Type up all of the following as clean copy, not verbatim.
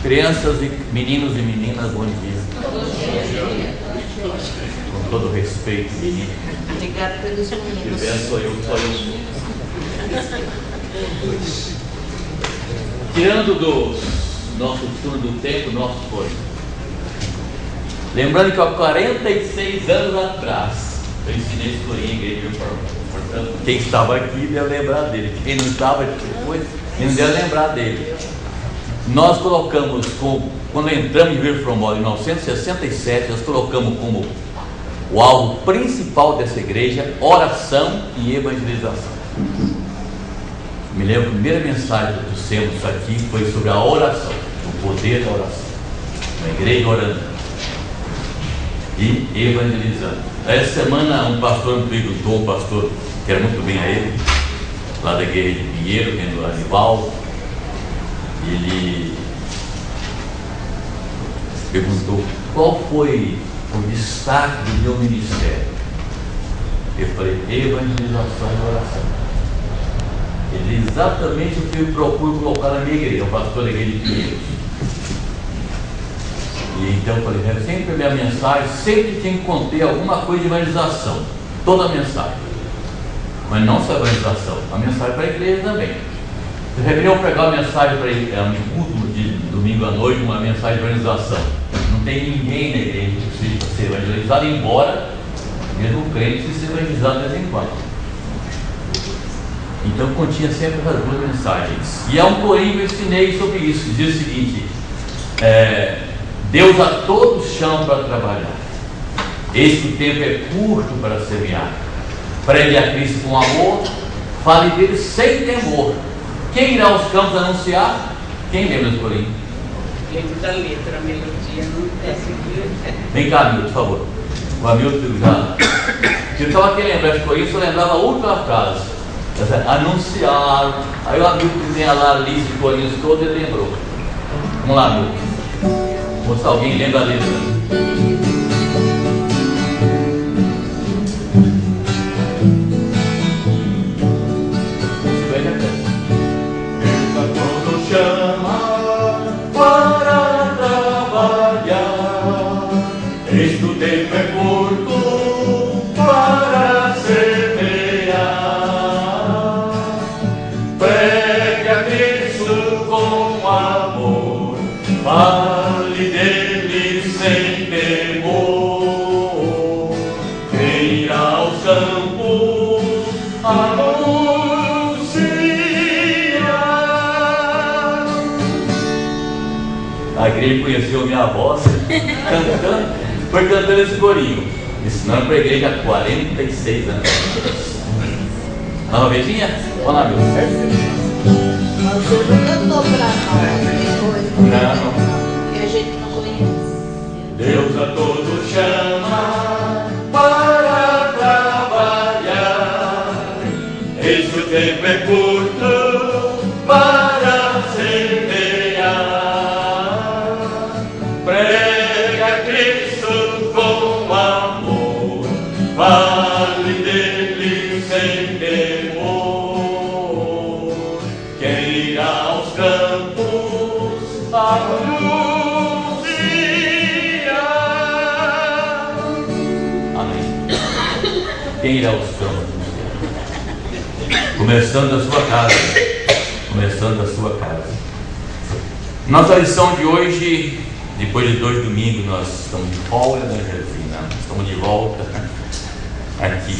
Crianças e meninos e meninas, bom dia. Com todo respeito, menino. Obrigada pelos meninos. Sou eu. Tirando do nosso turno do tempo, nosso foi. Lembrando que há 46 anos atrás, eu ensinei esse corinho em igreja, portanto, quem estava aqui deve lembrar dele. Quem não estava depois, não deve lembrar dele. Nós colocamos, quando entramos em River from Moll em 1967, nós colocamos como o alvo principal dessa igreja oração e evangelização. Me lembro, a primeira mensagem que trouxemos aqui foi sobre a oração, o poder da oração. Uma igreja orando e evangelizando. Essa semana um pastor me perguntou, um pastor que era muito bem a ele, lá da igreja de Pinheiro, vendo o Anivaldo, ele perguntou qual foi o destaque do meu ministério. Eu falei, evangelização e oração. Ele diz exatamente o que eu procuro colocar na minha igreja, o pastor da igreja de Pinheiros. E então eu falei, sempre a minha mensagem sempre tem que conter alguma coisa de evangelização, toda a mensagem, mas não só a evangelização, a mensagem para a igreja também. De repente eu pregar uma mensagem para um culto de domingo à noite, uma mensagem de evangelização, não tem ninguém na igreja que precisa ser evangelizado, embora mesmo o crente precise ser evangelizado de vez em quando. Então continha sempre essas duas mensagens. E há um corinho que eu ensinei sobre isso, que diz o seguinte: Deus a todos chama para trabalhar, eis que o tempo é curto para semear. Pregue a Cristo com amor, fale dele sem temor. Quem irá aos campos anunciar? Quem lembra do corinho? Lembro da letra, a melodia não é seguida. Vem cá, Hamilton, por favor. O Hamilton já. Se eu estava aqui lembrando de corinho, só lembrava a última frase: anunciar. Aí o Hamilton tinha lá a lista de corinhos todos e ele lembrou. Vamos lá, Hamilton. Ou se alguém lembra a letra. Ele conheceu minha voz cantando, foi cantando esse corinho, ensinando para a igreja há 46 anos. Uma vezinha? Olha lá, meu. Você não cantou para nós depois? Não. Que a gente não conhece. Deus a todos chama para trabalhar, eis que o tempo é curto para semear. Prega Cristo com amor, fale dele sem temor. Quem irá aos campos anunciar. Amém. Quem irá aos campos anunciar? Começando da sua casa. Começando da sua casa. Nossa lição de hoje, depois de 2 domingos, nós estamos de folga, né, Josefina? Estamos de volta aqui.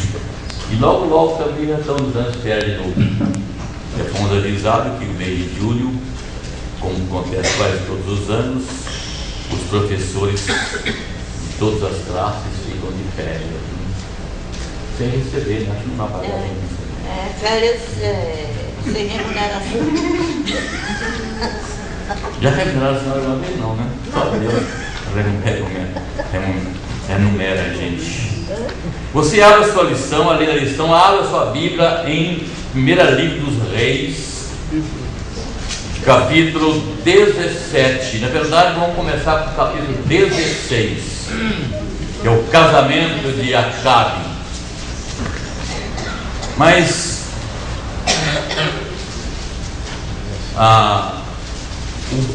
E logo, logo também já estamos dando férias de novo. Já fomos avisados que o mês de julho, como acontece quase todos os anos, os professores de todas as classes ficam de férias. Sem receber, né? Acho que não vai pagar ainda. Férias sem remuneração. Já remuneraram a senhora uma vez? Não, né? Só Deus renumera a gente. Você abre a sua lição, além da lição, abre a sua Bíblia em 1 Livro dos Reis, capítulo 17. Na verdade, vamos começar com o capítulo 16, que é o casamento de Acabe. Mas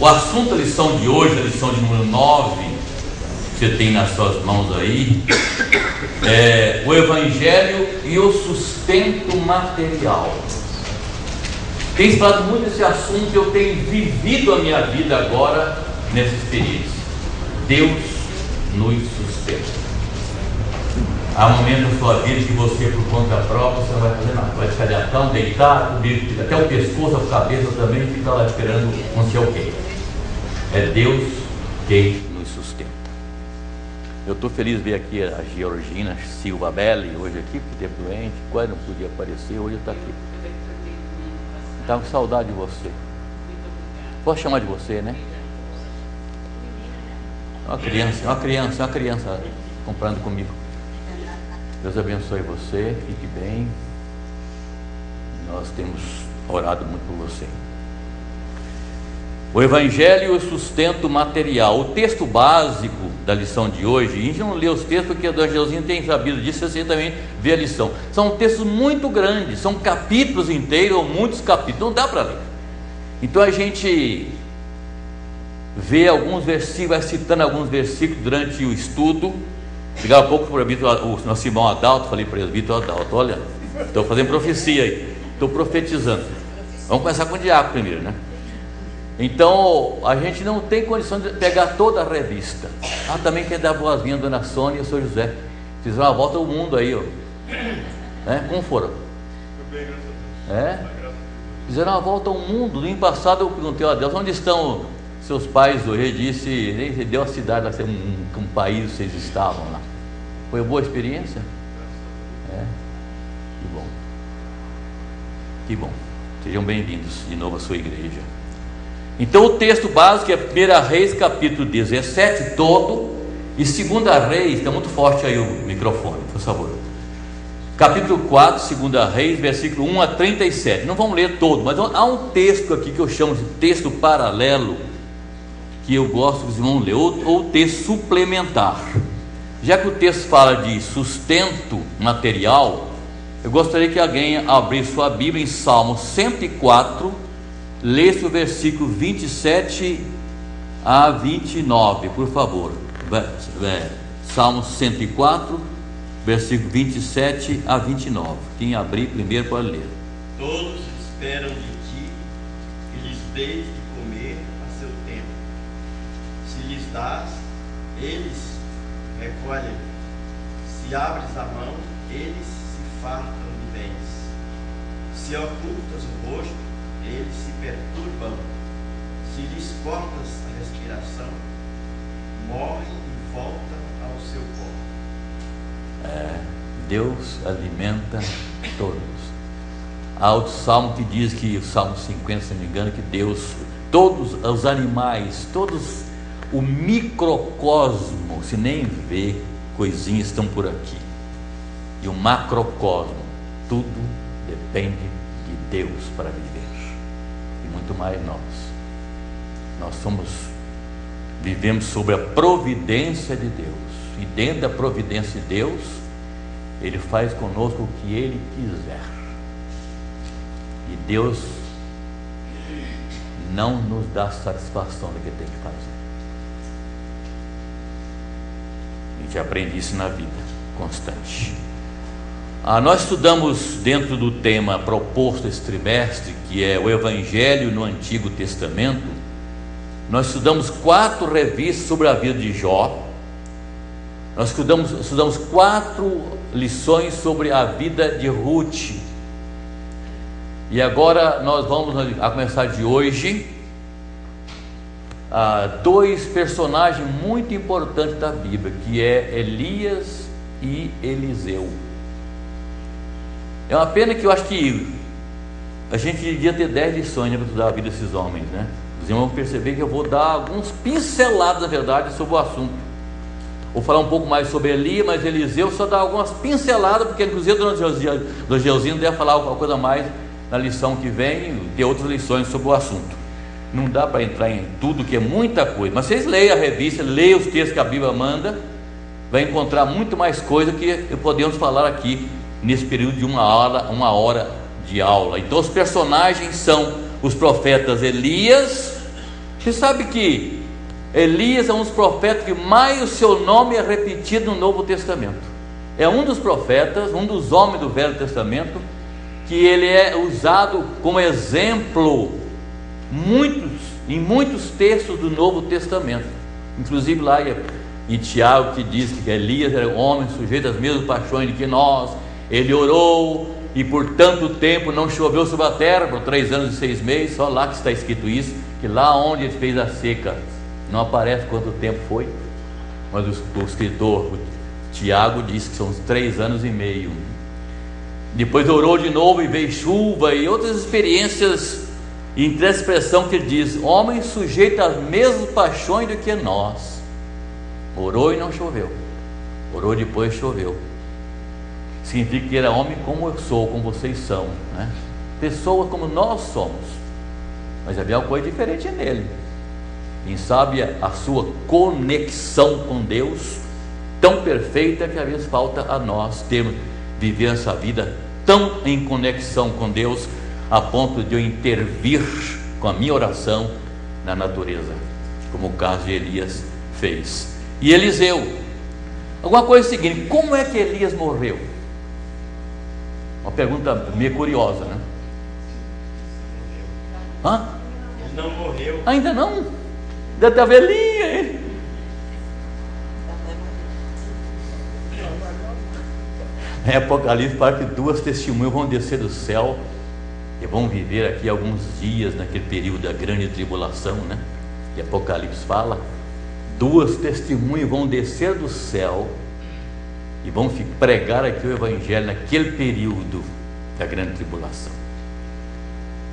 O assunto da lição de hoje, a lição de número 9, que você tem nas suas mãos aí, é o Evangelho e o sustento material. Tenho falado muito desse assunto, eu tenho vivido a minha vida agora nessa experiência. Deus nos sustenta. Há momentos na sua vida que você, por conta própria, você não vai fazer nada, vai ficar na cama, deitado, até o pescoço, a cabeça também, fica lá esperando não sei o quê. É Deus quem nos sustenta. Eu estou feliz de ver aqui a Georgina Silva Belli hoje aqui, porque teve doente, quase não podia aparecer, hoje está aqui. Estava com saudade de você. Posso chamar de você, né? Uma criança comprando comigo. Deus abençoe você, fique bem. Nós temos orado muito por você. O Evangelho e o sustento material. O texto básico da lição de hoje, a gente não lê os textos porque o Angelzinho tem sabido disso, você também vê a lição. São textos muito grandes, são capítulos inteiros ou muitos capítulos, não dá para ler. Então a gente vê alguns versículos, vai citando alguns versículos durante o estudo. Chegava há pouco para o nosso irmão Adalto, falei para ele, Vitor Adalto, olha, estou fazendo profecia aí, estou profetizando. Vamos começar com o diácono primeiro, né? Então, a gente não tem condição de pegar toda a revista. Também quer dar boas-vindas, dona Sônia e o senhor José. Fizeram uma volta ao mundo aí, ó. Como foram? Fizeram uma volta ao mundo. No ano passado eu perguntei a Deus, onde estão seus pais hoje? Ele disse, ele deu a cidade, um país vocês estavam lá. Foi uma boa experiência? Que bom. Que bom. Sejam bem-vindos de novo à sua igreja. Então o texto básico é 1 Reis capítulo 17 todo, e 2 Reis, está muito forte aí o microfone, por favor. Capítulo 4, 2 Reis, versículo 1 a 37. Não vamos ler todo, mas há um texto aqui que eu chamo de texto paralelo, que eu gosto que os irmãos ler, ou texto suplementar. Já que o texto fala de sustento material, eu gostaria que alguém abrisse sua Bíblia em Salmo 104, lê-se o versículo 27 a 29, por favor. Salmo 104, versículo 27 a 29. Quem abrir primeiro pode ler. Todos esperam de ti que lhes deis de comer a seu tempo. Se lhes dás, eles recolhem. Se abres a mão, eles se fartam de bens. Se ocultas o rosto, eles se perturbam. Se lhes cortas a respiração, morrem e voltam ao seu corpo. Deus alimenta todos. Há outro salmo que diz que, o Salmo 50, se não me engano, que Deus, todos os animais, todos o microcosmo, se nem vê, coisinhas estão por aqui. E o macrocosmo, tudo depende de Deus para viver. Muito mais nós vivemos sobre a providência de Deus, e dentro da providência de Deus, Ele faz conosco o que Ele quiser, e Deus não nos dá satisfação do que tem que fazer. A gente aprende isso na vida constante. Nós estudamos dentro do tema proposto esse trimestre, que é o Evangelho no Antigo Testamento. Nós estudamos 4 revistas sobre a vida de Jó. Nós estudamos 4 lições sobre a vida de Ruth. E agora nós vamos a começar de hoje 2 personagens muito importantes da Bíblia, que é Elias e Eliseu. É uma pena que eu acho que a gente devia ter 10 lições para estudar a vida desses homens, né? Os irmãos vão perceber que eu vou dar alguns pinceladas, na verdade, sobre o assunto. Vou falar um pouco mais sobre Elias, mas Eliseu só dá algumas pinceladas, porque inclusive do Geuzinho deve falar alguma coisa mais na lição que vem, ter outras lições sobre o assunto. Não dá para entrar em tudo, que é muita coisa, mas vocês leiam a revista, leiam os textos que a Bíblia manda, vai encontrar muito mais coisa que podemos falar aqui nesse período de uma hora de aula. Então os personagens são os profetas Elias. Você sabe que Elias é um dos profetas que mais o seu nome é repetido no Novo Testamento. É um dos profetas, um dos homens do Velho Testamento, que ele é usado como exemplo em muitos textos do Novo Testamento. Inclusive lá em Tiago, que diz que Elias era um homem sujeito às mesmas paixões de que nós. Ele orou e por tanto tempo não choveu sobre a terra, por 3 anos e 6 meses. Só lá que está escrito isso, que lá onde ele fez a seca, não aparece quanto tempo foi, mas o escritor Tiago diz que são 3 anos e meio. Depois orou de novo e veio chuva e outras experiências. E entre essa expressão que ele diz: homem sujeito às mesmas paixões do que nós. Orou e não choveu, orou depois choveu. Significa que era homem como eu sou, como vocês são, né? Pessoas como nós somos, mas havia uma coisa diferente nele. Quem sabe a sua conexão com Deus tão perfeita, que às vezes falta a nós termos, viver essa vida tão em conexão com Deus, a ponto de eu intervir com a minha oração na natureza, como o caso de Elias fez. E Eliseu, alguma coisa seguinte: como é que Elias morreu? Uma pergunta meio curiosa, né? Hã? Ele não morreu. Ainda não? Ainda está velhinha ele. Em Apocalipse fala que 2 testemunhas vão descer do céu e vão viver aqui alguns dias naquele período da grande tribulação, né? E Apocalipse fala: 2 testemunhas vão descer do céu e vão pregar aqui o evangelho naquele período da grande tribulação.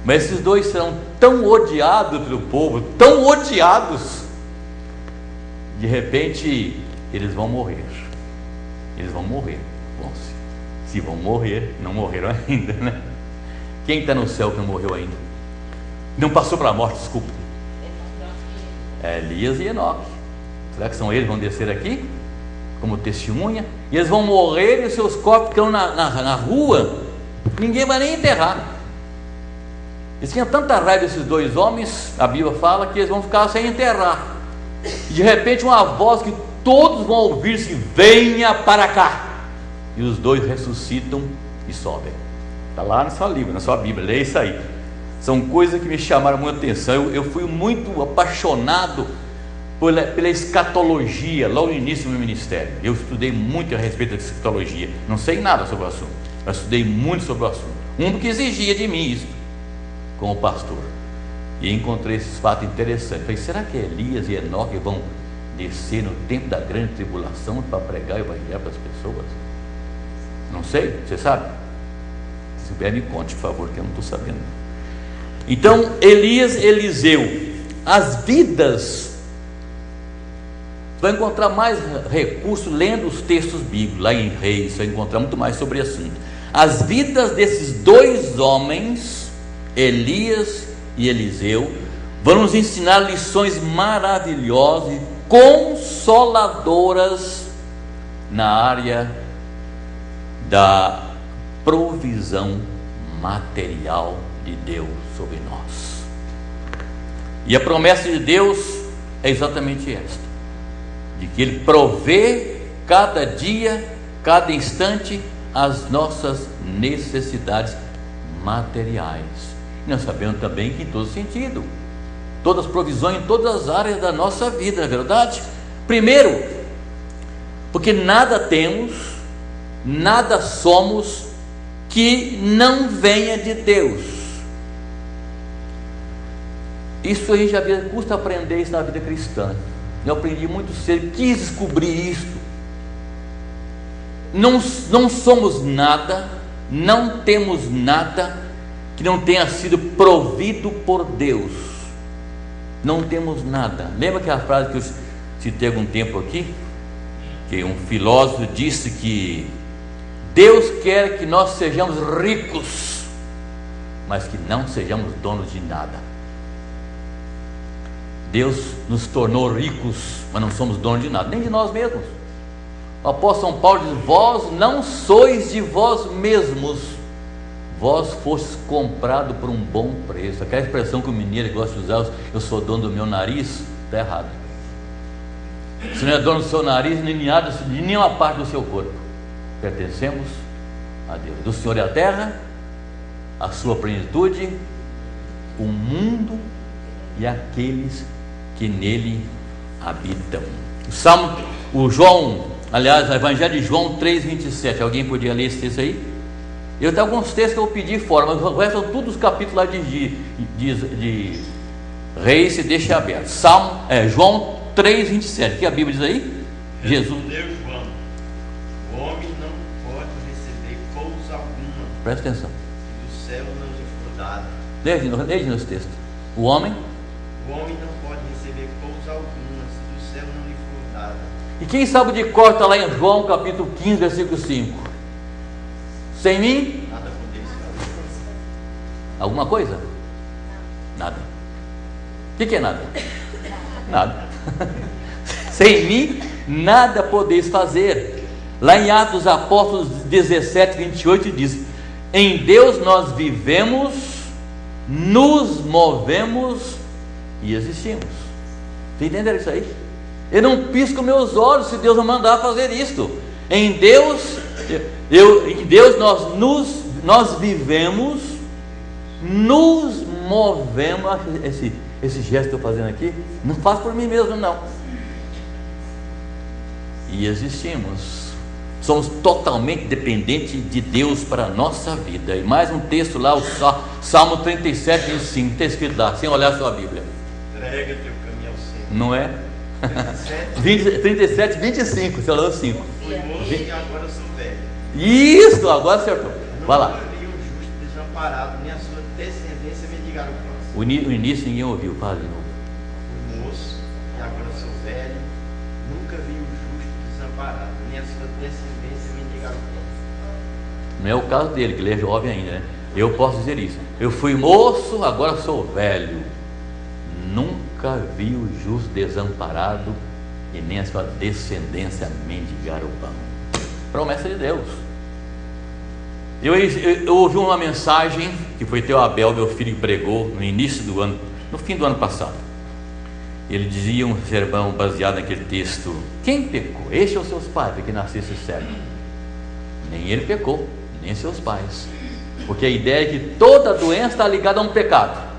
Mas esses 2 serão tão odiados pelo povo, tão odiados, de repente eles vão morrer. Eles vão morrer. Bom, se vão morrer, não morreram ainda, né? Quem está no céu que não morreu ainda? Não passou para a morte, desculpa. É Elias e Enoque. Será que são eles que vão descer aqui como testemunha? E eles vão morrer e os seus corpos ficam na rua, ninguém vai nem enterrar. Eles tinham tanta raiva desses 2 homens, a Bíblia fala que eles vão ficar sem enterrar. E de repente uma voz que todos vão ouvir-se: venha para cá. E os 2 ressuscitam e sobem. Está lá no seu livro, na sua Bíblia, leia isso aí. São coisas que me chamaram muita atenção. Eu fui muito apaixonado pela escatologia logo no início do meu ministério. Eu estudei muito a respeito da escatologia. Não sei nada sobre o assunto, mas estudei muito sobre o assunto. Um que exigia de mim isso, como pastor. E encontrei esses fatos interessantes. Falei: será que Elias e Enoque vão descer no tempo da grande tribulação para pregar o evangelho para as pessoas? Não sei, você sabe? Se souber, me conte, por favor, que eu não estou sabendo. Então, Elias, Eliseu, as vidas. Você vai encontrar mais recursos lendo os textos bíblicos, lá em Reis, você vai encontrar muito mais sobre o assunto. As vidas desses 2 homens, Elias e Eliseu, vão nos ensinar lições maravilhosas e consoladoras na área da provisão material de Deus sobre nós. E a promessa de Deus é exatamente esta: de que Ele provê cada dia, cada instante, as nossas necessidades materiais. E nós sabemos também que em todo sentido, todas as provisões em todas as áreas da nossa vida, não é verdade? Primeiro, porque nada temos, nada somos que não venha de Deus. Isso a gente já custa aprender isso na vida cristã. Eu aprendi muito cedo, quis descobrir isso. Não somos nada, não temos nada que não tenha sido provido por Deus. Não temos nada. Lembra aquela frase que eu citei há algum tempo aqui? Que um filósofo disse que Deus quer que nós sejamos ricos, mas que não sejamos donos de nada. Deus nos tornou ricos, mas não somos donos de nada, nem de nós mesmos. O apóstolo São Paulo diz: vós não sois de vós mesmos, vós fostes comprado por um bom preço. Aquela expressão que o mineiro gosta de usar, eu sou dono do meu nariz, está errado. Você não é dono do seu nariz, nem de nenhuma parte do seu corpo. Pertencemos a Deus. Do Senhor é a terra, a sua plenitude, o mundo e aqueles que nele habitam. O Evangelho de João 3,27. Alguém podia ler esse texto aí? Eu tenho alguns textos que eu pedi fora, mas o resto são todos os capítulos lá de Reis, se deixa aberto. João 3,27. O que a Bíblia diz aí? Jesus. Respondeu João: o homem não pode receber coisa alguma. Presta atenção. Que do céu não lhe for dada. Leia de novo esse texto. O homem não pode receber coisa alguma se do céu não lhe for dada. E quem sabe de cor está lá em João capítulo 15, versículo 5? Sem mim? Nada podeis fazer. Alguma coisa? Nada. O que é nada? Nada. Sem mim, nada podeis fazer. Lá em Atos dos Apóstolos 17, 28 diz: em Deus nós vivemos, nos movemos e existimos. Você entenderam isso aí? Eu não pisco meus olhos se Deus não mandar fazer isto. Em Deus nós vivemos, nos movemos. Esse gesto que eu estou fazendo aqui, não faço por mim mesmo, não. E existimos. Somos totalmente dependentes de Deus para a nossa vida. E mais um texto lá, o Salmo 37, 25, está escrito lá, sem olhar a sua Bíblia. Entrega teu caminho ao Senhor. Não é? 37, 25, você olhou 5. Fui moço e agora sou velho. Isso, agora acertou. Vai lá. Nunca vi o justo desamparado, nem a sua descendência mendigar o pão. O início ninguém ouviu, fala de novo. Fui moço e agora sou velho. Nunca vi o justo desamparado, nem a sua descendência mendigar o pão. Não é o caso dele, que ele é jovem ainda, né? Eu posso dizer isso. Eu fui moço, agora sou velho. Nunca vi o justo desamparado e nem a sua descendência mendigar o pão. Promessa de Deus. Eu ouvi uma mensagem que foi teu Abel, meu filho, que pregou no início do ano, no fim do ano passado. Ele dizia um sermão baseado naquele texto: quem pecou? Este ou seus pais, porque nascesse cego? Nem ele pecou, nem seus pais, porque a ideia é que toda doença está ligada a um pecado.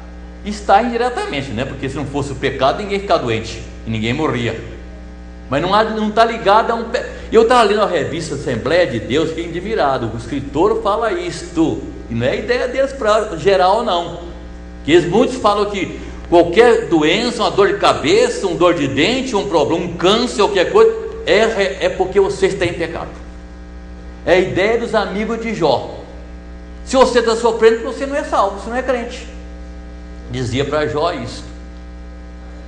Está indiretamente, né? Porque se não fosse o pecado, ninguém ficava doente e ninguém morria. Mas não está ligado a um pecado. Eu estava lendo a revista Assembleia de Deus, fiquei admirado. O escritor fala isto, e não é ideia deles para geral, não. Que muitos falam que qualquer doença, uma dor de cabeça, uma dor de dente, um problema, um câncer, qualquer coisa, é porque você está em pecado. É a ideia dos amigos de Jó. Se você está sofrendo, você não é salvo, você não é crente. Dizia para Jó isso.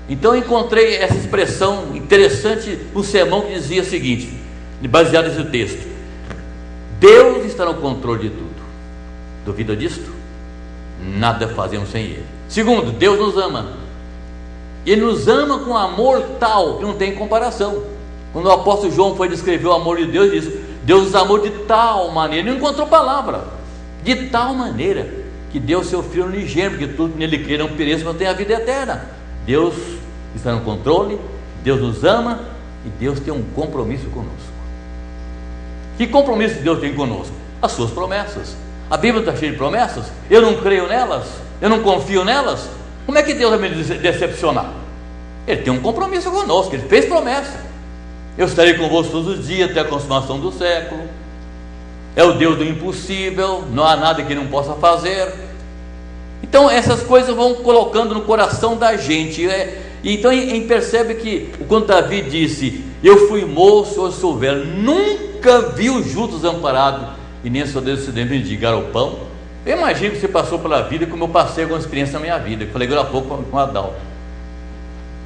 Então eu encontrei essa expressão interessante no sermão que dizia o seguinte, baseado nesse texto: Deus está no controle de tudo. Duvida disto? Nada fazemos sem Ele. Segundo, Deus nos ama. Ele nos ama com amor tal que não tem comparação. Quando o apóstolo João foi descrever o amor de Deus, ele disse: Deus nos amou de tal maneira. Ele não encontrou palavra. De tal maneira que deu o seu Filho unigênito, porque tudo nele crê não pereça, mas tem a vida eterna. Deus está no controle, Deus nos ama e Deus tem um compromisso conosco. Que compromisso Deus tem conosco? As suas promessas. A Bíblia está cheia de promessas. Eu não creio nelas, eu não confio nelas. Como é que Deus vai me decepcionar? Ele tem um compromisso conosco, Ele fez promessa. Eu estarei convosco todos os dias até a consumação do século. É o Deus do impossível, não há nada que Ele não possa fazer. Então essas coisas vão colocando no coração da gente. Então a gente percebe que quando Davi disse: eu fui moço, hoje sou velho, nunca vi o justo desamparado e nem sua descendência mendigar o pão. Eu imagino que você passou pela vida como eu passei alguma experiência na minha vida. Eu falei agora há pouco com o Adalto.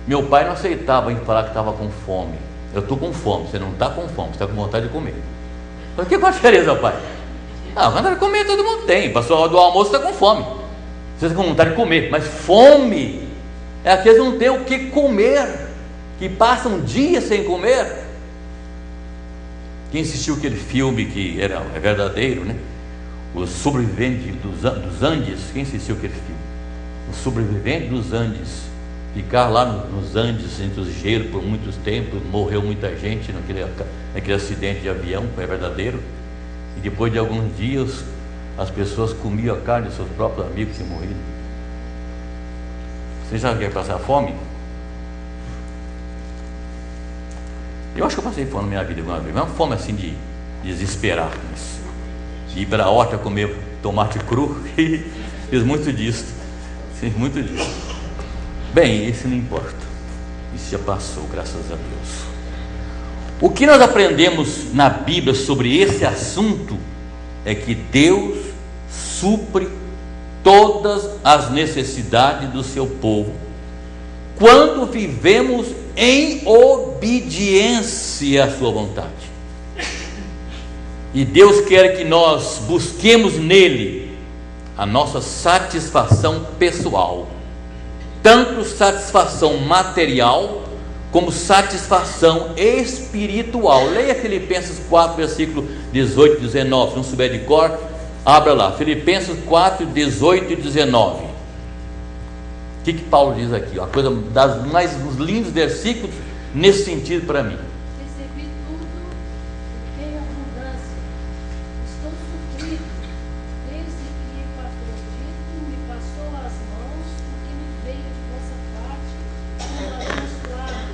Meu pai não aceitava em falar que estava com fome. Eu estou com fome. Você não está com fome, você está com vontade de comer. Eu falei: que qual a diferença, pai? Vontade de comer todo mundo tem. Passou a hora do almoço, está com fome. Você está com vontade de comer, mas fome é aqueles que não têm o que comer, que passam dias sem comer. Quem assistiu aquele filme que é verdadeiro, né? Os sobreviventes dos Andes, quem assistiu aquele filme? Os sobreviventes dos Andes, ficar lá nos Andes, entre os gelos por muitos tempos, morreu muita gente naquele acidente de avião, é verdadeiro, e depois de alguns dias, as pessoas comiam a carne dos seus próprios amigos que tinham morrido. Você já quer passar fome? Eu acho que eu passei fome na minha vida alguma vez, mas uma fome assim de desesperar, de ir para a horta comer tomate cru, fiz muito disso, Bem, isso não importa, isso já passou, graças a Deus. O que nós aprendemos na Bíblia sobre esse assunto é que Deus supre todas as necessidades do seu povo quando vivemos em obediência à sua vontade. E Deus quer que nós busquemos nele a nossa satisfação pessoal, tanto satisfação material como satisfação espiritual. Leia Filipenses 4, versículo 18 e 19. Se não souber de cor, abra lá, Filipenses 4, 18 e 19. O que Paulo diz aqui? Uma coisa das mais lindos versículos nesse sentido para mim. Recebi tudo em abundância, estou suprido, desde que Epafrodito me passou as mãos, porque me veio de vossa parte abençoado,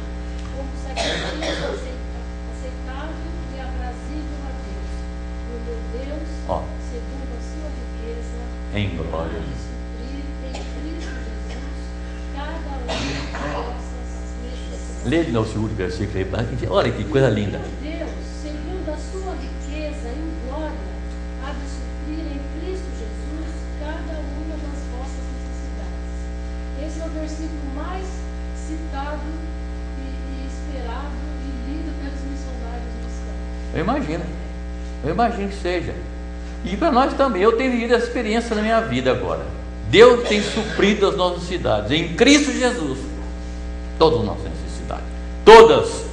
como sacrifício aceitável e aprazível a Deus, o meu Deus, segundo a sua riqueza, em glória. de suprir em Cristo Jesus cada uma de vossas necessidades. Lê de novo o segundo versículo aí, olha que coisa linda. Deus, segundo a sua riqueza em glória, há de suprir em Cristo Jesus cada uma das vossas necessidades. Esse é o versículo mais citado e esperado e lido pelos missionários cristãos. Eu imagino que seja. E para nós também, eu tenho vivido essa experiência na minha vida agora. Deus tem suprido as nossas necessidades em Cristo Jesus, todas as nossas necessidades, todas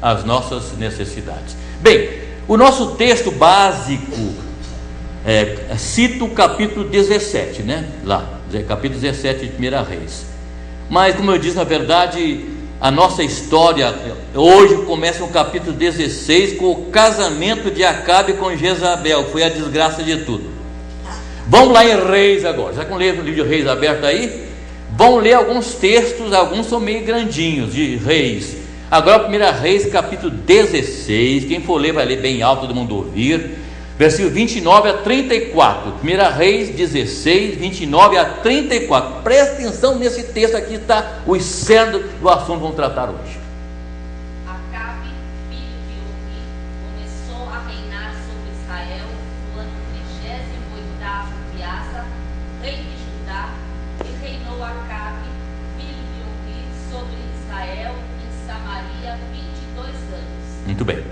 as nossas necessidades. Bem, o nosso texto básico cita o capítulo 17, né? Lá, capítulo 17 de 1 Reis. Mas, como eu disse, na verdade, a nossa história hoje começa no capítulo 16 com o casamento de Acabe com Jezabel. Foi a desgraça de tudo. Vamos lá em Reis agora. Já que não lê o livro de Reis aberto aí, vamos ler alguns textos, alguns são meio grandinhos, de Reis. Agora 1 Reis capítulo 16, quem for ler vai ler bem alto, todo mundo ouvir, versículo 29 a 34, 1 Reis 16, 29 a 34, presta atenção nesse texto aqui, está o cerne do assunto que vamos tratar hoje. Acabe, filho de Omri, começou a reinar sobre Israel no ano 38º de Asa, rei de Judá, e reinou Acabe, filho de Omri, sobre Israel em Samaria 22 anos. Muito bem.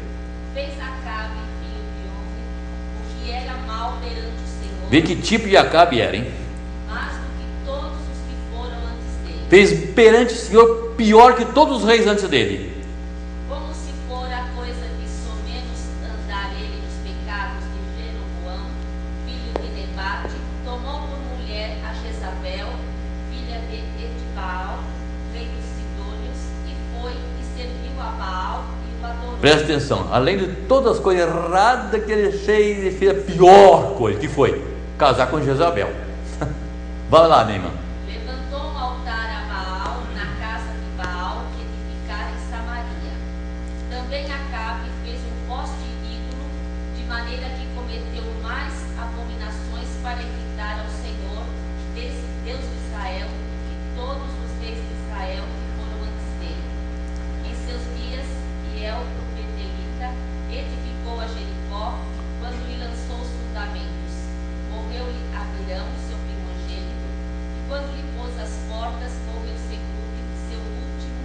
Fez Acabe, filho de Omri, o que era mal perante o Senhor, Vê que tipo de Acabe era, hein? mais do que todos os que foram antes dele. Fez perante o Senhor pior que todos os reis antes dele. Como se fora coisa de somenos andar ele nos pecados de Jeroboão, filho de Nebate, tomou por mulher a Jezabel, filha de Etibaal, rei dos Sidônios, e foi e serviu a Baal e o adorou. Presta atenção, além de todas as coisas erradas que ele fez, ele fez a pior coisa, que foi casar com Jezabel. Vai lá, Neymar. Levantou um altar a Baal na casa de Baal que edificara em Samaria. Também Acabe fez um poste ídolo, de maneira que cometeu mais abominações para irritar ao Senhor, Deus de Israel, que todos os reis de Israel que foram antes dele. Em seus dias, Hiel, o betelita, edificou a Jericó, quando lhe lançou os fundamentos. Morreu-lhe Abirão, seu primogênito, e quando lhe pôs as portas, morreu Segube, seu último,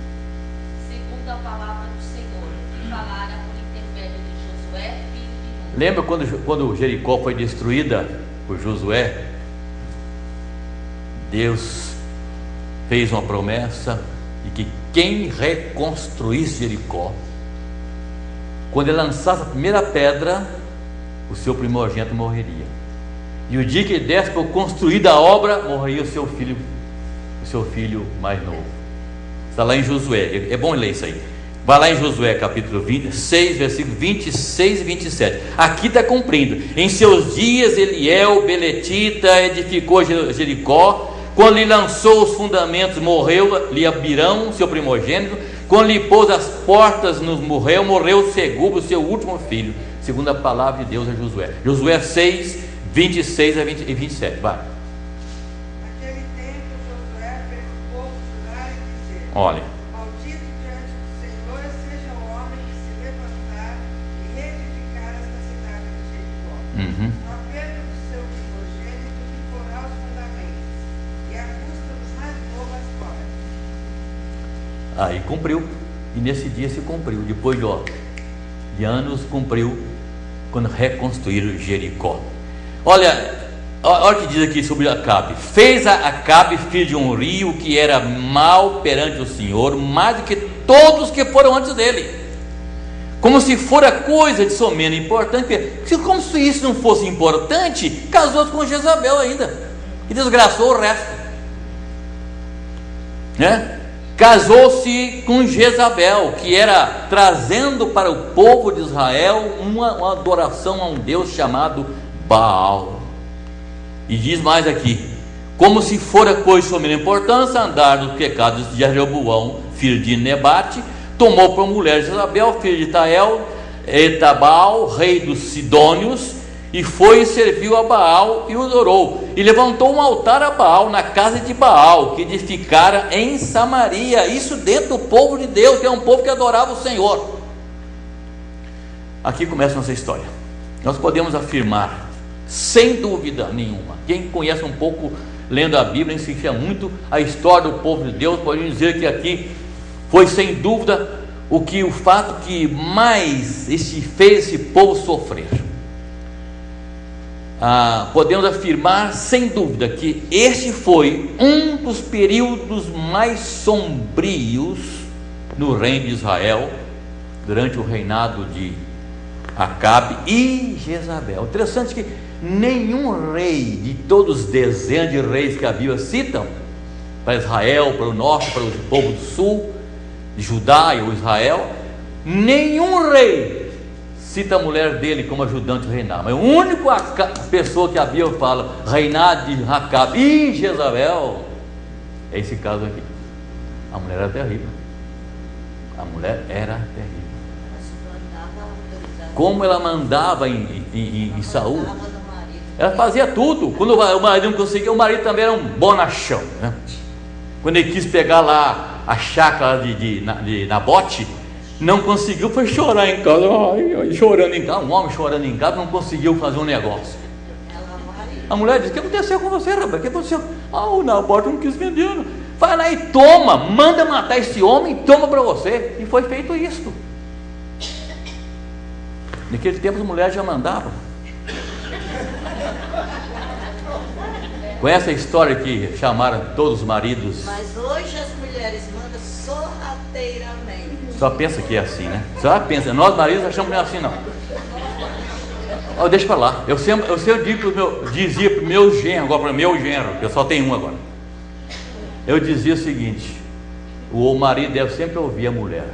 segundo a palavra do Senhor, que falara por intermédio de Josué, filho de Nun. Lembra quando Jericó foi destruída por Josué? Deus fez uma promessa de que quem reconstruísse Jericó, quando ele lançasse a primeira pedra, o seu primogênito morreria. E o dia que ele desse para construir a obra, morreria o seu filho mais novo. Está lá em Josué, é bom ler isso aí. Vai lá em Josué capítulo 26, versículos 26 e 27. Aqui está cumprindo. Em seus dias Eliel, Beletita, edificou Jericó. Quando lhe lançou os fundamentos, morreu Abirão, seu primogênito. Quando lhe pôs as portas, morreu Segubo, seu último filho. Segundo a palavra de Deus a Josué. Josué 6, 26 e 27. Vai. Naquele tempo Josué fez o povo jurar e dizer: Olha. Maldito diante do Senhor seja o homem que se levantar e reedificar esta cidade de Jericó. Não perca do seu primogênito que porá os fundamentos, e a custa dos mais novos as portas. Aí cumpriu, e nesse dia se cumpriu, depois de anos cumpriu, quando reconstruíram Jericó. Olha o que diz aqui sobre Acabe. Fez a Acabe, filho de Uri, o que era mal perante o Senhor, mais do que todos que foram antes dele, como se fora coisa de somena importante, como se isso não fosse importante, casou-se com Jezabel ainda, e desgraçou o resto, né? Casou-se com Jezabel, que era trazendo para o povo de Israel uma adoração a um Deus chamado Baal. E diz mais aqui: como se fora coisa de somena importância andar nos pecados de Jeroboão, filho de Nebate, tomou por mulher Jezabel, filho de Etabal, rei dos Sidônios, e foi e serviu a Baal e o adorou, e levantou um altar a Baal na casa de Baal, que edificara em Samaria. Isso dentro do povo de Deus, que é um povo que adorava o Senhor. Aqui começa a nossa história. Nós podemos afirmar, sem dúvida nenhuma, quem conhece um pouco, lendo a Bíblia, insistia muito a história do povo de Deus, pode dizer que aqui foi sem dúvida o fato que mais fez esse povo sofrer. Podemos afirmar sem dúvida que este foi um dos períodos mais sombrios no reino de Israel, durante o reinado de Acabe e Jezabel. Interessante que nenhum rei de todos os dezenas de reis que a Bíblia cita, para Israel, para o norte, para o povo do sul, de Judá e o Israel, nenhum rei cita a mulher dele como ajudante de reinar. Mas a única pessoa que a Bíblia fala reinado de Acabe e Jezabel é esse caso aqui. A mulher era terrível. A mulher era terrível. Como ela mandava em Saul, ela fazia tudo. Quando o marido não conseguia, o marido também era um bonachão, né? Quando ele quis pegar lá a chácara de Nabote, não conseguiu, foi chorar em casa. Chorando em casa, um homem chorando em casa, não conseguiu fazer um negócio. A mulher disse: o que aconteceu com você, rapaz? O que aconteceu? O Nabote não quis vender. Vai lá e toma, manda matar esse homem, toma para você. E foi feito isso. Naquele tempo as mulheres já mandavam. Conhece a história que chamaram todos os maridos? Mas hoje as mulheres mandam sorrateiramente. Só pensa que é assim, né? Só pensa, nós maridos achamos que não é assim, não. Deixa para lá. Eu sempre dizia para o meu genro, agora para o meu genro, que eu só tenho um agora. Eu dizia o seguinte: o marido deve sempre ouvir a mulher,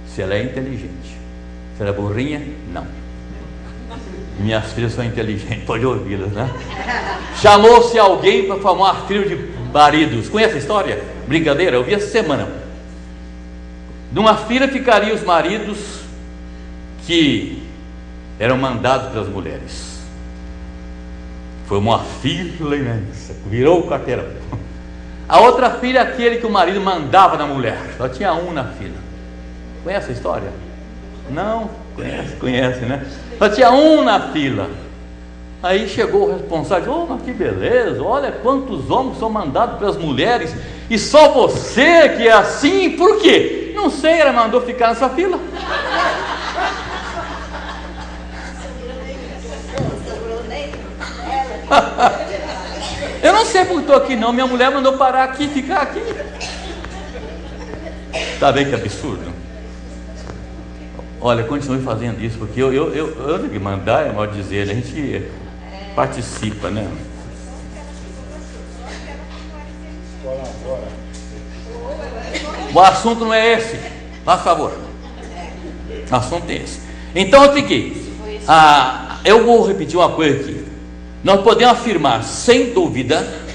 se ela é inteligente. Se ela é burrinha, não. Minhas filhas são inteligentes, pode ouvi-las, né? Chamou-se alguém para formar filho de maridos. Conhece a história? Brincadeira, eu vi essa semana. Numa fila ficariam os maridos que eram mandados pelas mulheres. Foi uma fila imensa, virou o quarteirão. A outra filha, aquele que o marido mandava na mulher. Só tinha um na fila. Conhece a história? Não? Conhece, né? Só tinha um na fila. Aí chegou o responsável: mas que beleza, olha quantos homens são mandados pelas mulheres, e só você que é assim. Por quê? Não sei, ela mandou ficar nessa fila. Eu não sei porque estou aqui não, minha mulher mandou parar aqui, ficar aqui. Está bem que absurdo? Olha, continue fazendo isso, porque eu tenho que mandar, é mal dizer, a gente participa, né? O assunto não é esse. Faz favor. O assunto é esse. Então eu fiquei. Eu vou repetir uma coisa aqui. Nós podemos afirmar, sem dúvida,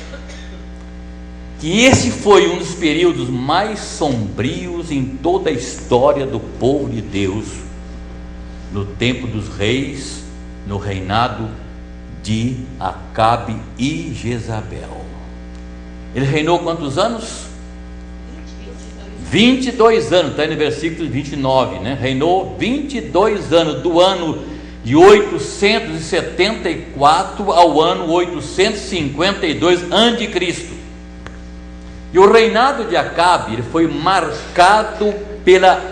que esse foi um dos períodos mais sombrios em toda a história do povo de Deus, no tempo dos reis, no reinado de Acabe e Jezabel. Ele reinou quantos anos? 22 anos, está no versículo 29, né? Reinou 22 anos, do ano de 874 ao ano 852 a.C. E o reinado de Acabe foi marcado pela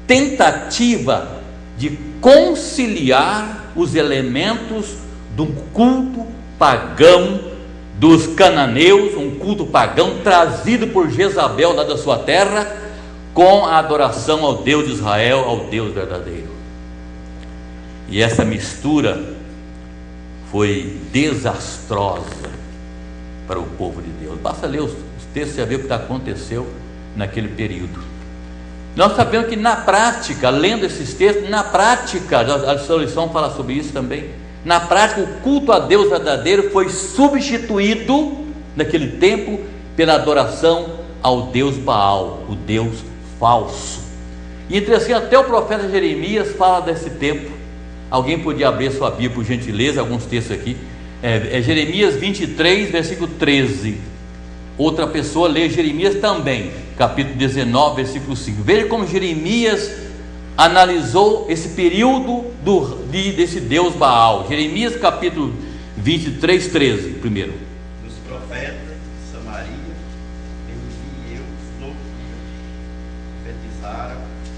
tentativa de conciliar os elementos do culto pagão dos cananeus, um culto pagão trazido por Jezabel lá da sua terra, com a adoração ao Deus de Israel, ao Deus verdadeiro. E essa mistura foi desastrosa para o povo de Deus. Basta ler os textos e ver o que aconteceu naquele período. Nós sabemos que na prática, lendo esses textos, na prática, a solução fala sobre isso também. Na prática, o culto a Deus verdadeiro foi substituído naquele tempo pela adoração ao Deus Baal, o Deus falso. E entre assim, até o profeta Jeremias fala desse tempo. Alguém podia abrir sua Bíblia, por gentileza, alguns textos aqui. Jeremias 23, versículo 13. Outra pessoa lê Jeremias também, capítulo 19, versículo 5. Veja como Jeremias analisou esse período desse Deus Baal. Jeremias capítulo 23, 13, primeiro. Os profetas de Samaria, enviei eu os loucos,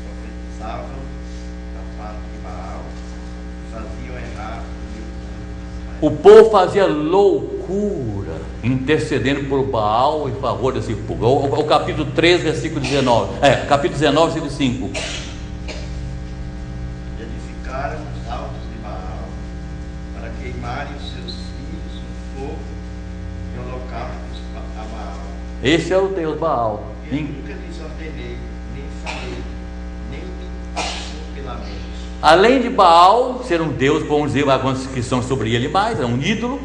profetizavam da parte de Baal, faziam errar o povo fazia loucura, intercedendo por Baal em favor desse povo. O capítulo 13, versículo 19. Capítulo 19, versículo 5. Edificaram os altos de Baal para queimarem os seus filhos no fogo e holocaustos a Baal. Esse é o Deus Baal. Eu nunca lhes ordenei, nem falei, nem me passou pela mente. Além de Baal ser um Deus, vamos dizer algumas que são sobre ele mais, é um ídolo,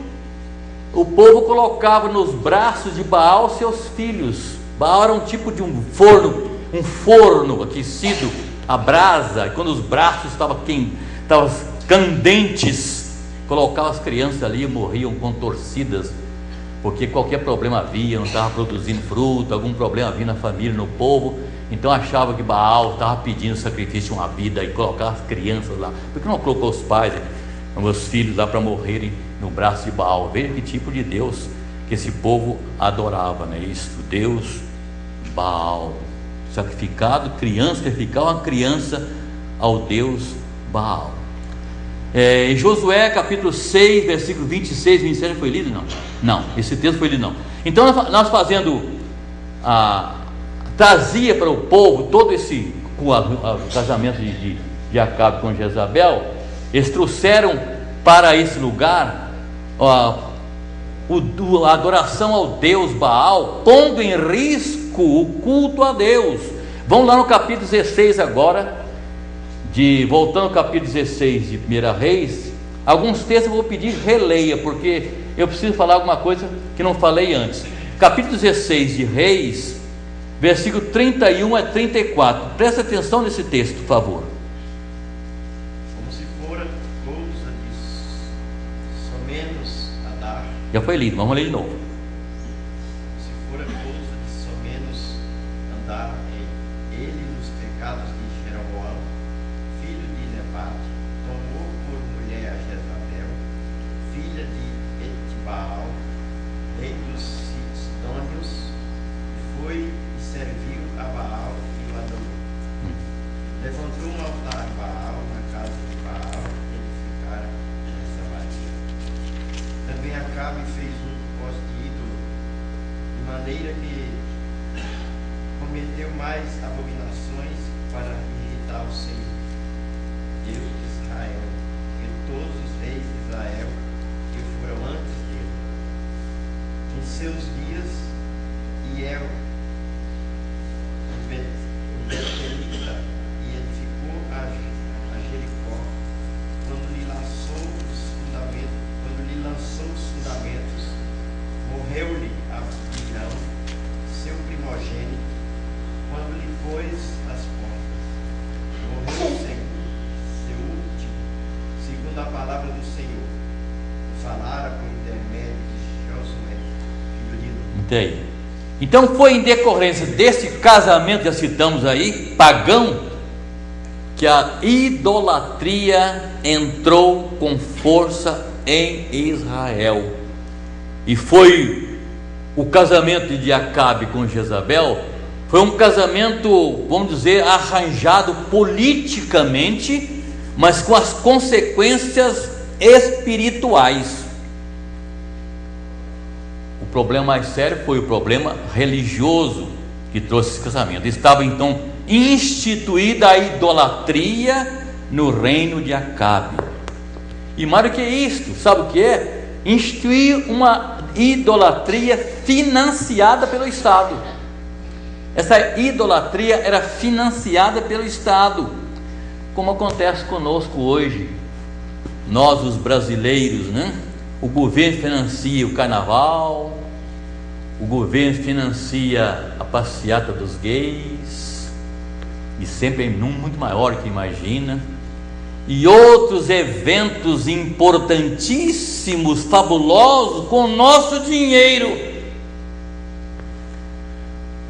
o povo colocava nos braços de Baal seus filhos. Baal era um tipo de um forno aquecido a brasa, e quando os braços estavam candentes, colocava as crianças ali e morriam contorcidas, porque qualquer problema havia, não estava produzindo fruto, algum problema havia na família, no povo. Então achava que Baal estava pedindo sacrifício de uma vida e colocava as crianças lá. Por que não colocou os pais, os filhos lá para morrerem no braço de Baal? Veja que tipo de Deus que esse povo adorava, né? Isso, Deus Baal. Sacrificava uma criança ao Deus Baal. Em Josué capítulo 6, versículo 26, 27, foi lido? Não, esse texto foi lido não. Então nós fazendo trazia para o povo todo esse casamento de Acabe com Jezabel. Eles trouxeram para esse lugar a adoração ao Deus Baal, pondo em risco o culto a Deus. Vamos lá no capítulo 16 agora, voltando ao capítulo 16 de 1 Reis. Alguns textos eu vou pedir releia, porque eu preciso falar alguma coisa que não falei antes. Capítulo 16 de Reis, versículo 31 a 34. Presta atenção nesse texto, por favor. Como se fora coisa de somenos a dar. Já foi lido, vamos ler de novo. Se fora coisa de somenos andar ele nos pecados de Jeroboão, filho de Nebate, tomou por mulher a Jezabel, filha de Etbaal, rei dos Sidônios, e foi e serviu a Baal e o adorou. Levantou um altar a Baal na casa de Baal e edificara essa Samaria. Também Acabe fez um poste ídolo, de maneira que cometeu mais abominações para irritar o Senhor, Deus de Israel, que todos os reis de Israel que foram antes dele. Em seus dias, e é o Betelita, e edificou a Jericó, quando lhe lançou os fundamentos, morreu-lhe Abirão, seu primogênito, quando lhe pôs as portas. Morreu Senhor, seu último, segundo a palavra do Senhor, falara por intermédio de Josué, filho de Nun. Entendi. Então foi em decorrência desse casamento, já citamos aí, pagão, que a idolatria entrou com força em Israel. E foi o casamento de Acabe com Jezabel, foi um casamento, vamos dizer, arranjado politicamente, mas com as consequências espirituais. O problema mais sério foi o problema religioso que trouxe esse casamento. Estava então instituída a idolatria no reino de Acabe. E mais do que isto, sabe o que é? Instituir uma idolatria financiada pelo Estado. Essa idolatria era financiada pelo Estado, como acontece conosco hoje. Nós, os brasileiros, né? O governo financia o carnaval, o governo financia a passeata dos gays, e sempre em número muito maior que imagina, e outros eventos importantíssimos, fabulosos, com o nosso dinheiro.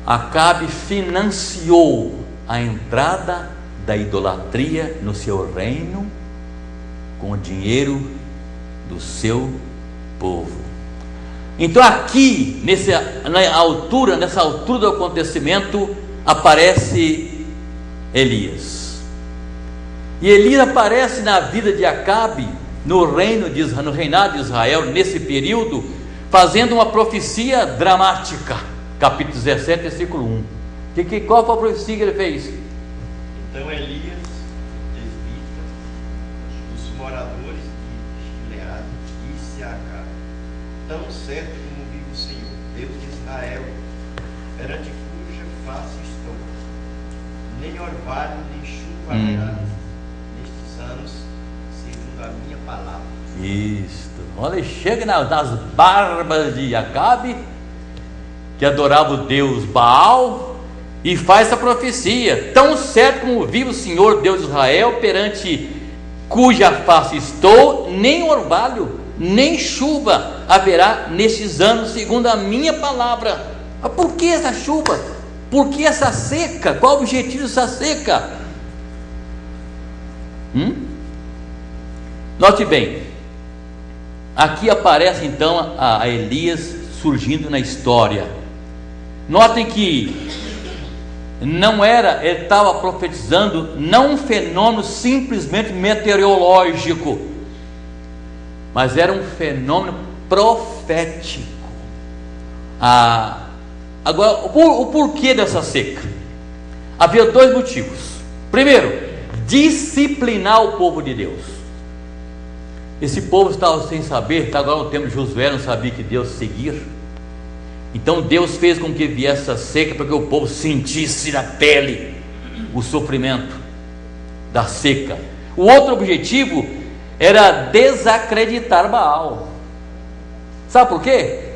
Acabe financiou a entrada da idolatria no seu reino com o dinheiro do seu povo. Então aqui, nessa altura do acontecimento, aparece Elias. E Elias aparece na vida de Acabe, no reinado de Israel, nesse período, fazendo uma profecia dramática. Capítulo 17, versículo 1. Qual foi a profecia que ele fez? Então Elias, presbítero, os moradores de Gileade, disse a Acabe: tão certo como vive o Senhor, Deus de Israel, perante cuja face estou, nem orvalho nem chuva haverá nestes anos, segundo a minha palavra. Isto. Olha, chega nas barbas de Acabe, que adorava o Deus Baal, e faz essa profecia: tão certo como vive o Senhor Deus de Israel, perante cuja face estou, nem orvalho nem chuva haverá nestes anos, segundo a minha palavra. Mas por que essa chuva? Por que essa seca? Qual o objetivo dessa seca? Note bem, aqui aparece então a Elias surgindo na história. Notem que ele estava profetizando não um fenômeno simplesmente meteorológico, mas era um fenômeno profético. Agora, o porquê dessa seca? Havia dois motivos. Primeiro, disciplinar o povo de Deus. Esse povo estava sem saber, agora no tempo de Josué, não sabia que Deus seguir. Então Deus fez com que viesse a seca, para que o povo sentisse na pele o sofrimento da seca. O outro objetivo era desacreditar Baal. Sabe por quê?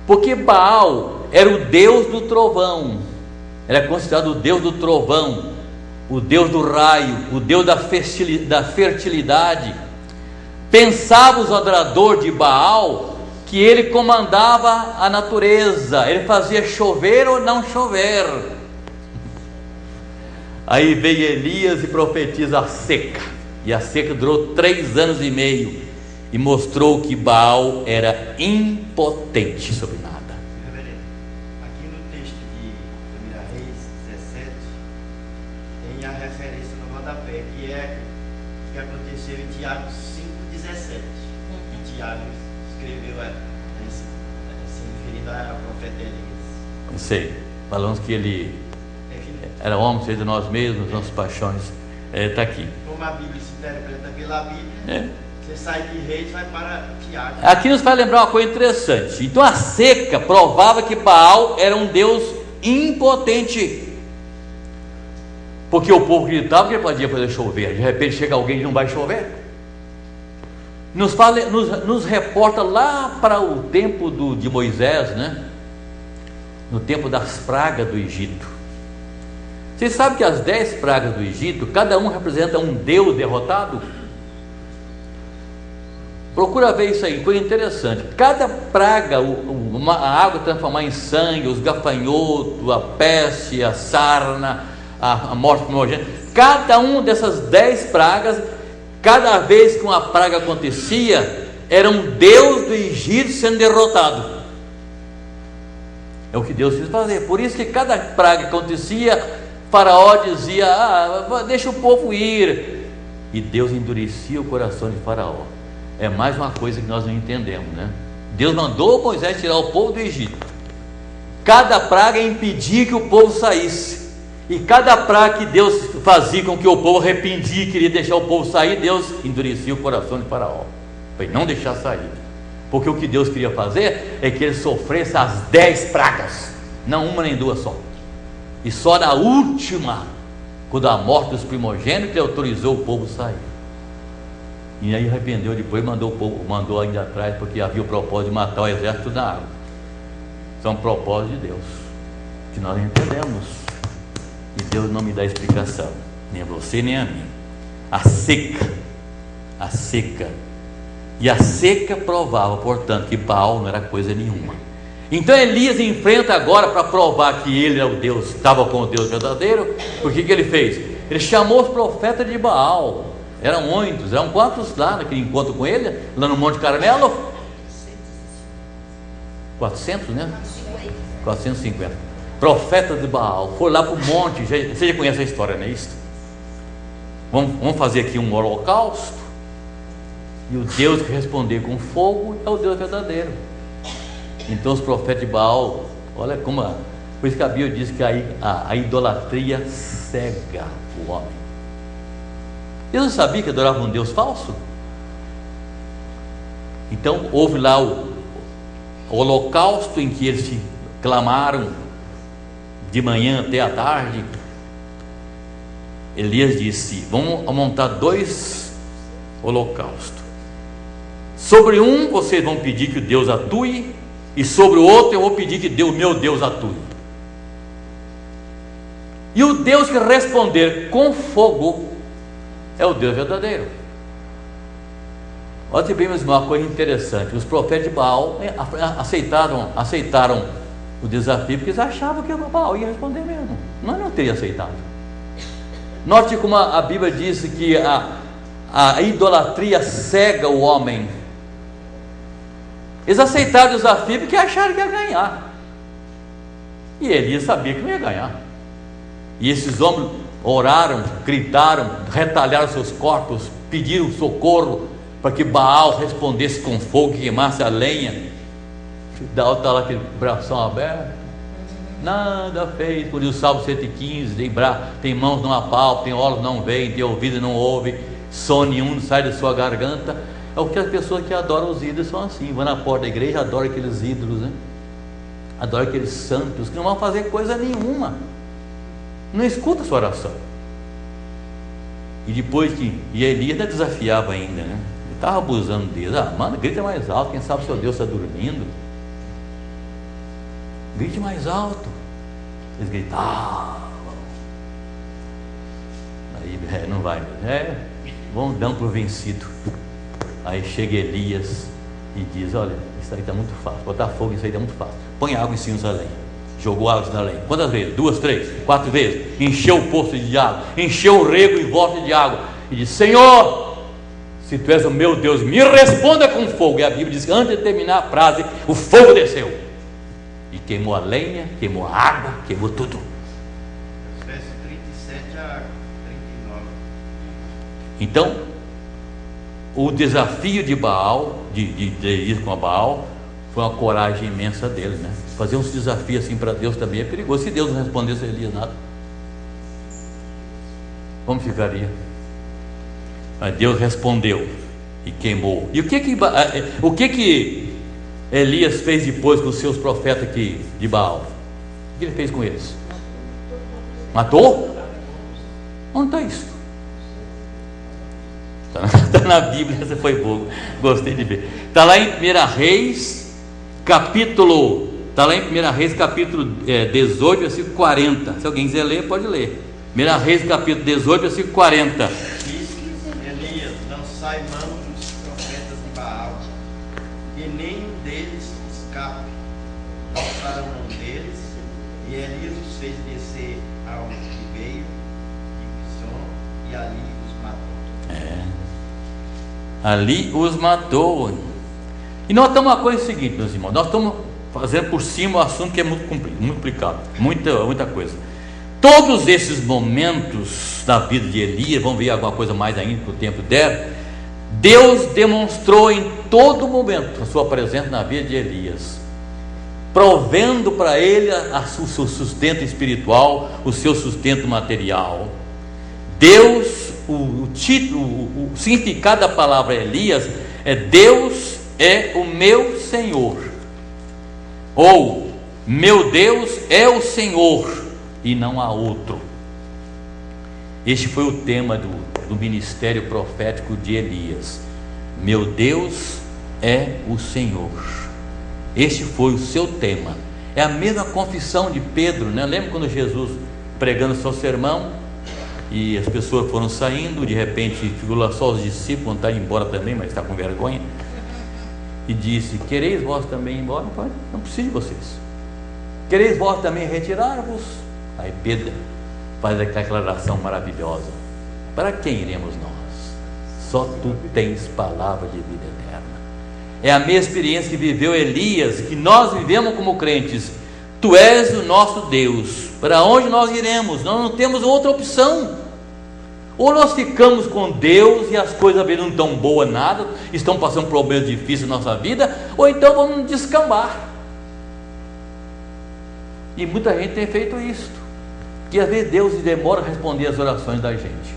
Porque Baal era o deus do trovão, era considerado o deus do trovão, o deus do raio, o deus da fertilidade. Pensava os adoradores de Baal que ele comandava a natureza, ele fazia chover ou não chover. Aí veio Elias e profetiza a seca, e a seca durou 3 anos e meio, e mostrou que Baal era impotente sobre nada. Reverendo, aqui no texto de 1 Reis 17, tem a referência no rodapé, que é o que aconteceu em Tiago 5,17. E Tiago escreveu se referindo a profeta Elias. Não sei, falamos que ele era homem, seja de nós mesmos, nossas paixões. Está aqui. Como a Bíblia se interpreta pela Bíblia, Você sai de Reis, vai para Tiago. Aqui nos faz lembrar uma coisa interessante. Então a seca provava que Baal era um Deus impotente, porque o povo gritava que ele podia fazer chover. De repente chega alguém e não vai chover. Nos reporta lá para o tempo de Moisés, né? No tempo das pragas do Egito. Vocês sabem que as 10 pragas do Egito, cada um representa um Deus derrotado? Procura ver isso aí, foi interessante. Cada praga, a água transformar em sangue, os gafanhotos, a peste, a sarna, a morte primogênita, cada uma dessas 10 pragas, cada vez que uma praga acontecia, era um Deus do Egito sendo derrotado. É o que Deus quis fazer. Por isso que cada praga que acontecia, Faraó dizia: deixa o povo ir, e Deus endurecia o coração de Faraó. É mais uma coisa que nós não entendemos, né? Deus mandou Moisés tirar o povo do Egito. Cada praga impedia que o povo saísse, e cada praga que Deus fazia com que o povo arrependia e queria deixar o povo sair, Deus endurecia o coração de Faraó, para ele não deixar sair. Porque o que Deus queria fazer é que ele sofresse as 10 pragas, não uma nem duas só. E só na última, quando a morte dos primogênitos, ele autorizou o povo a sair. E aí arrependeu depois, mandou ainda atrás, porque havia o propósito de matar o exército da água. São propósitos de Deus, que nós entendemos. E Deus não me dá explicação, nem a você nem a mim. A seca. E a seca provava, portanto, que Baal não era coisa nenhuma. Então Elias enfrenta agora, para provar que ele é o Deus, estava com o Deus verdadeiro. O que ele fez? Ele chamou os profetas de Baal. Eram muitos, eram quantos lá naquele encontro com ele, lá no Monte Carmelo? 400, né? 450 profetas de Baal. Foi lá para o monte. Você já conhece a história, não é isso? Vamos fazer aqui um holocausto, e o Deus que responder com fogo é o Deus verdadeiro. Então os profetas de Baal, olha como por isso que a Bíblia diz que a idolatria cega o homem. Eles não sabiam que adoravam um Deus falso? Então houve lá o holocausto, em que eles se clamaram de manhã até a tarde. Elias disse: vamos montar 2 holocaustos. Sobre um vocês vão pedir que Deus atue, e sobre o outro eu vou pedir que meu Deus atue. E o Deus que responder com fogo é o Deus verdadeiro. Olha bem, meus irmãos, uma coisa interessante. Os profetas de Baal aceitaram o desafio, porque eles achavam que o Baal ia responder mesmo. Nós não teria aceitado. Note como a Bíblia diz que a idolatria cega o homem. Eles aceitaram o desafio porque acharam que ia ganhar, e Elias sabia que não ia ganhar. E esses homens oraram, gritaram, retalharam seus corpos, pediram socorro para que Baal respondesse com fogo, que queimasse a lenha. Está lá aquele bração aberto, nada fez. Por isso o Salmo 115, tem mãos não apalpam, tem olhos não veem, tem ouvido não ouve, som nenhum sai da sua garganta. É o que as pessoas que adoram os ídolos são assim. Vão na porta da igreja, adoram aqueles ídolos, né? Adoram aqueles santos que não vão fazer coisa nenhuma, não escuta a sua oração. E depois e Elias ainda desafiava ainda, né? Ele estava abusando deles. Mano, grita mais alto, quem sabe seu Deus está dormindo. Grite mais alto. Eles gritavam. Aí não vai, vamos dar para o vencido. Aí chega Elias e diz: olha, isso aí está muito fácil, botar fogo nisso aí está muito fácil. Põe água em cima da lenha. Jogou água na lenha. Quantas vezes? 2, 3, 4 vezes. Encheu o poço de água, encheu o rego em volta de água, e disse: Senhor, se tu és o meu Deus, me responda com fogo. E a Bíblia diz que antes de terminar a frase, o fogo desceu e queimou a lenha, queimou a água, queimou tudo. Verso 37 a 39. Então o desafio de Baal, de ir com a Baal, foi uma coragem imensa dele, né? Fazer uns desafios assim para Deus também é perigoso. Se Deus não respondesse a Elias nada, como ficaria? Mas Deus respondeu. e queimou. E o que Elias fez depois com os seus profetas aqui de Baal? O que ele fez com eles? Matou? Onde está isso? Está na Bíblia, essa foi boa, gostei de ver. Está lá em 1 Reis, capítulo 18, versículo 40. Se alguém quiser ler, pode ler. 1 Reis, capítulo 18, versículo 40. Disse Elias: lançai mão dos profetas de Baal, e nenhum deles escape. Lançaram mão deles, e Elias os fez descer ao ribeiro de Pison, e ali os matou. Ali os matou. E nós estamos uma coisa seguinte, meus irmãos, nós estamos fazendo por cima o assunto que é muito comprido, muito complicado, muita coisa. Todos esses momentos da vida de Elias, vamos ver alguma coisa mais ainda que o tempo der. Deus demonstrou em todo momento a sua presença na vida de Elias, provendo para ele o seu sustento espiritual, o seu sustento material. Deus, o significado da palavra Elias é: Deus é o meu Senhor, ou meu Deus é o Senhor e não há outro. Este foi o tema do ministério profético de Elias: meu Deus é o Senhor. Este foi o seu tema. É a mesma confissão de Pedro, né? Lembra quando Jesus pregando seu sermão e as pessoas foram saindo, de repente ficou lá só os discípulos, vão estar embora também, mas está com vergonha, e disse: quereis vós também ir embora? Não precisa de vocês. Quereis vós também retirar-vos? Aí Pedro faz aquela declaração maravilhosa: para quem iremos nós? Só tu tens palavra de vida eterna. É a mesma experiência que viveu Elias, que nós vivemos como crentes. Tu és o nosso Deus, para onde nós iremos? Nós não temos outra opção. Ou nós ficamos com Deus e as coisas não estão boas nada, estão passando problemas difíceis na nossa vida, ou então vamos descambar. E muita gente tem feito isso, que às vezes Deus demora a responder as orações da gente.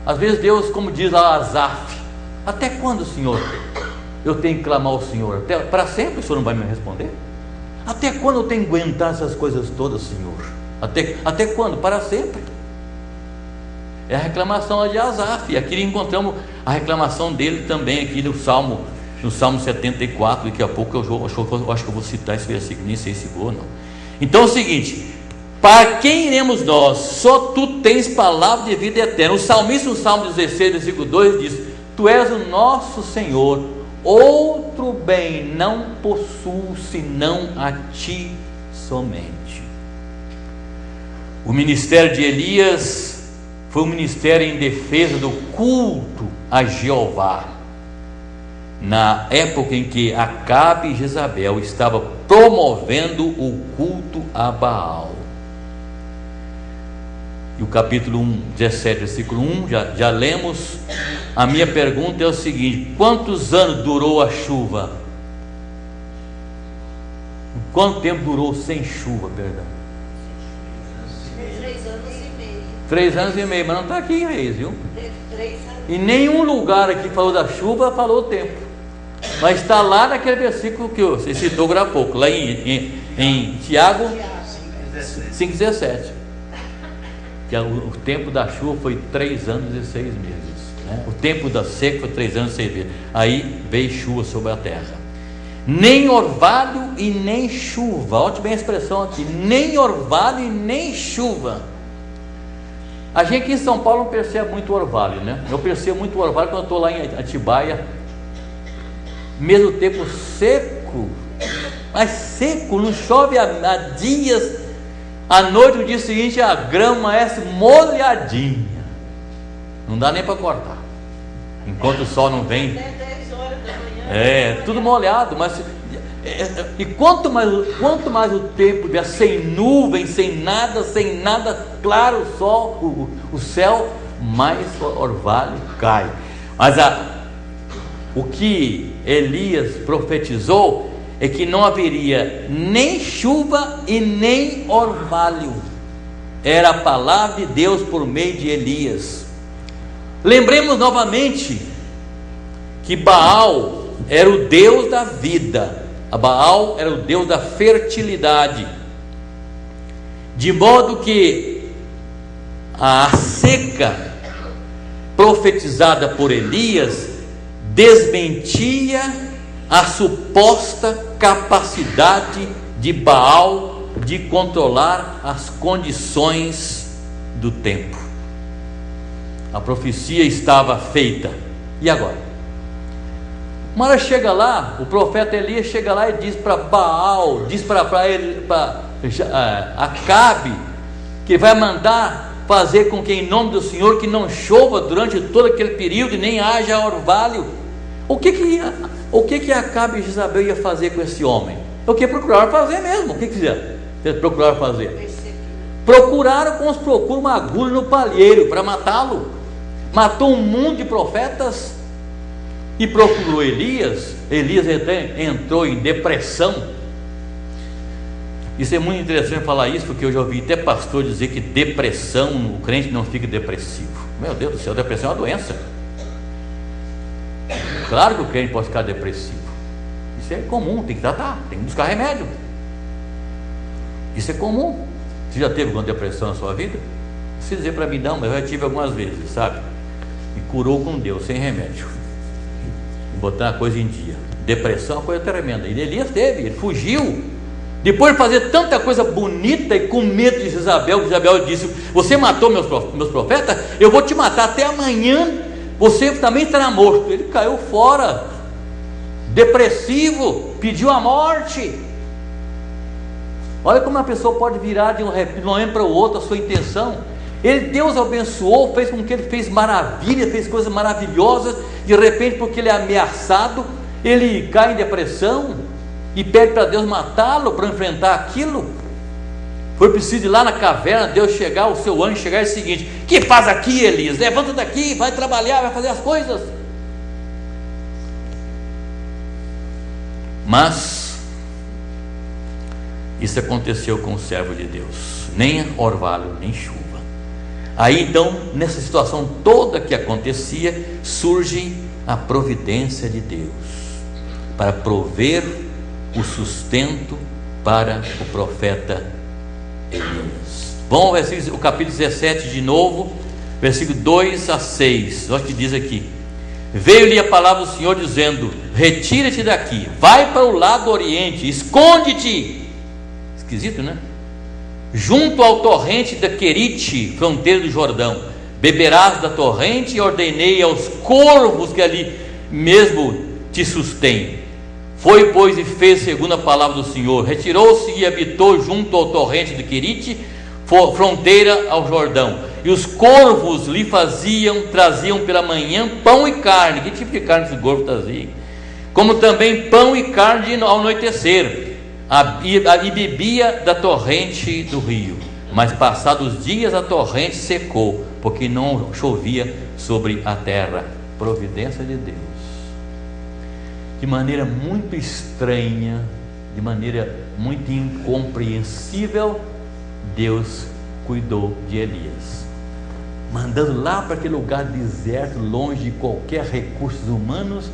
Às vezes Deus, como diz lá Asaf: até quando, Senhor, eu tenho que clamar ao Senhor? Para sempre o Senhor não vai me responder? Até quando eu tenho que aguentar essas coisas todas, Senhor? Até quando? Para sempre. É a reclamação de Asaf. E aqui encontramos a reclamação dele também aqui no Salmo 74. Daqui a pouco eu acho que eu vou citar esse versículo, nem sei se vou ou não. Então é o seguinte: para quem iremos nós? Só tu tens palavra de vida eterna. O salmista, no Salmo 16, versículo 2, diz: tu és o nosso Senhor, outro bem não possuo senão a ti somente. O ministério de Elias foi um ministério em defesa do culto a Jeová, na época em que Acabe e Jezabel estavam promovendo o culto a Baal. E o capítulo 17, versículo 1, já lemos. A minha pergunta é o seguinte: quantos anos durou a chuva? Quanto tempo durou sem chuva, perdão? 3 anos e meio. 3 anos e meio, mas não está aqui em Reis, viu? 3 anos. Em nenhum lugar aqui falou da chuva, falou o tempo. Mas está lá naquele versículo que você citou agora há pouco, lá em Tiago 5,17. Que o tempo da chuva foi 3 anos e 6 meses, né? O tempo da seca foi 3 anos e 6 meses. Aí veio chuva sobre a terra. Nem orvalho e nem chuva. Olha bem a expressão aqui: nem orvalho e nem chuva. A gente aqui em São Paulo não percebe muito orvalho, né? Eu percebo muito orvalho quando eu estou lá em Atibaia. Mesmo tempo seco, mas seco, não chove há dias. À noite, no dia seguinte, a grama é molhadinha, não dá nem para cortar, enquanto o sol não vem. Até 10 horas da manhã. É, tudo molhado. Mas e quanto mais o tempo vier sem nuvem, sem nada, claro o sol, o céu, mais orvalho cai. Mas o que Elias profetizou é que não haveria nem chuva e nem orvalho. Era a palavra de Deus por meio de Elias. Lembremos novamente que Baal era o deus da vida, Baal era o deus da fertilidade, de modo que a seca profetizada por Elias desmentia a suposta capacidade de Baal de controlar as condições do tempo. A profecia estava feita. E agora? Uma hora chega lá, o profeta Elias chega lá e diz para Baal, diz para Acabe, que vai mandar fazer com que, em nome do Senhor, que não chova durante todo aquele período e nem haja orvalho. O que Acabe e Jezabel ia fazer com esse homem? O que procuraram fazer mesmo? O que fizeram? Eles procuraram fazer? Procuraram como se procura uma agulha no palheiro para matá-lo. Matou um mundo de profetas e procurou Elias. Elias entrou em depressão. Isso é muito interessante falar isso, porque eu já ouvi até pastor dizer que depressão, o crente não fica depressivo. Meu Deus do céu, depressão é uma doença. Claro que o crente pode ficar depressivo. Isso é comum, tem que tratar, tem que buscar remédio. Isso é comum. Você já teve alguma depressão na sua vida? Se dizer para mim, não, mas eu já tive algumas vezes, sabe? Me curou com Deus, sem remédio. Botar a coisa em dia. Depressão é uma coisa tremenda. E Elias teve, ele fugiu. Depois de fazer tanta coisa bonita e com medo de Jezabel, Jezabel disse: você matou meus profetas, eu vou te matar até amanhã, você também estará morto. Ele caiu fora, depressivo, pediu a morte. Olha como uma pessoa pode virar de um momento para o outro a sua intenção. Deus abençoou, fez com que ele fez maravilha, fez coisas maravilhosas. De repente, porque ele é ameaçado, ele cai em depressão e pede para Deus matá-lo para enfrentar aquilo. Foi preciso ir lá na caverna, Deus chegar, o seu anjo chegar e dizer o seguinte: que faz aqui, Elias? Levanta daqui, vai trabalhar, vai fazer as coisas. Mas isso aconteceu com o servo de Deus, nem orvalho, nem chuva. Aí então, nessa situação toda que acontecia, surge a providência de Deus para prover o sustento para o profeta Elias. Vamos ao capítulo 17 de novo, versículo 2 a 6. Olha o que diz aqui: veio-lhe a palavra do Senhor dizendo: retira-te daqui, vai para o lado oriente, esconde-te. Esquisito, né? Junto ao torrente da Querite, fronteira do Jordão, beberás da torrente, e ordenei aos corvos que ali mesmo te sustêm. Foi, pois, e fez segundo a palavra do Senhor. Retirou-se e habitou junto ao torrente de Querite, fronteira ao Jordão. E os corvos lhe traziam pela manhã pão e carne. Que tipo de carne esse corvo trazia? Como também pão e carne ao anoitecer. E bebia da torrente do rio. Mas passados dias a torrente secou, porque não chovia sobre a terra. Providência de Deus. De maneira muito estranha, de maneira muito incompreensível, Deus cuidou de Elias, mandando lá para aquele lugar deserto, longe de qualquer recursos humanos,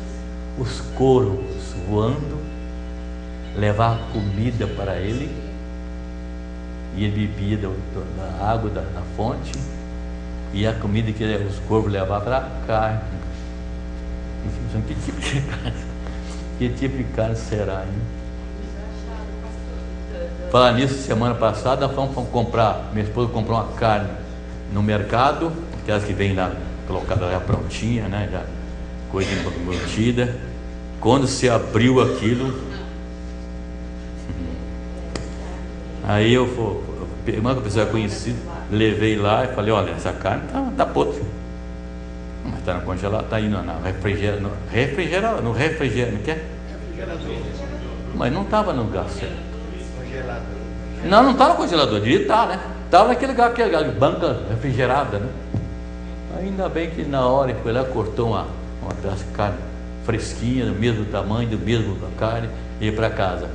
os corvos voando, levar comida para ele, e ele bebia da água da fonte, e a comida que os corvos levavam era carne. Que tipo de carne? Que tipo de carne será, hein? Falar nisso, semana passada nós fomos comprar, minha esposa comprou uma carne no mercado, aquelas que vem lá colocada já prontinha, né? Já coisa embutida. Quando se abriu aquilo, aí uma pessoa conhecida, levei lá e falei: olha, essa carne tá podre, mas está no congelador, está aí no refrigerador, no mas não estava no gás. Não estava no congelador, devia estar, né? Estava naquele lugar, banca refrigerada, né? Ainda bem que na hora ele foi lá, cortou uma pedaço de carne fresquinha, do mesmo tamanho, do mesmo da carne, e ia para casa.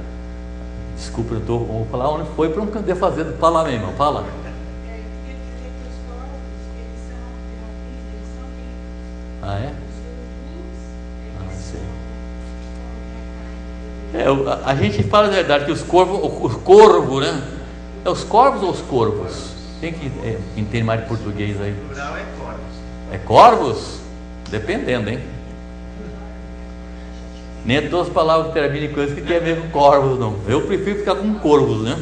Desculpa, eu vou falar onde foi para não poder fazer. Fala, meu irmão, fala. Ah, é? A gente fala a verdade que os corvos, né? É os corvos ou os corvos? Tem que entender mais de português aí. O plural é corvos. É corvos? Dependendo, hein? Nem é todas as palavras que terminam em coisas que tem a ver com corvos, não. Eu prefiro ficar com corvos, né?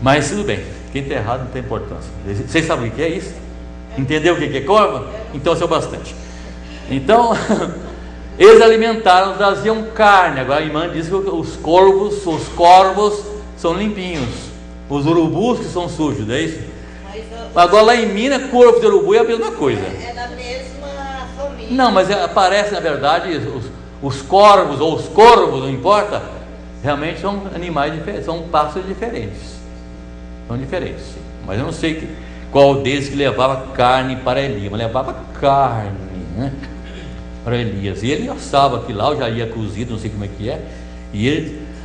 Mas tudo bem, quem está errado não tem importância. Vocês sabem o que é isso? Entendeu o que é corvo? Então é o bastante. Então, eles alimentaram, traziam carne. Agora a irmã diz que os corvos são limpinhos, os urubus que são sujos, não é isso? Agora lá em Minas, corvo de urubu é a mesma coisa. É da mesma família. Não, mas aparece na verdade os corvos ou os corvos, não importa, realmente são animais diferentes, são pássaros diferentes. São diferentes, sim. Mas eu não sei qual deles que levava carne para Elias, mas levava carne, né, para Elias. E ele assava aquilo lá, já ia cozido, não sei como é que é.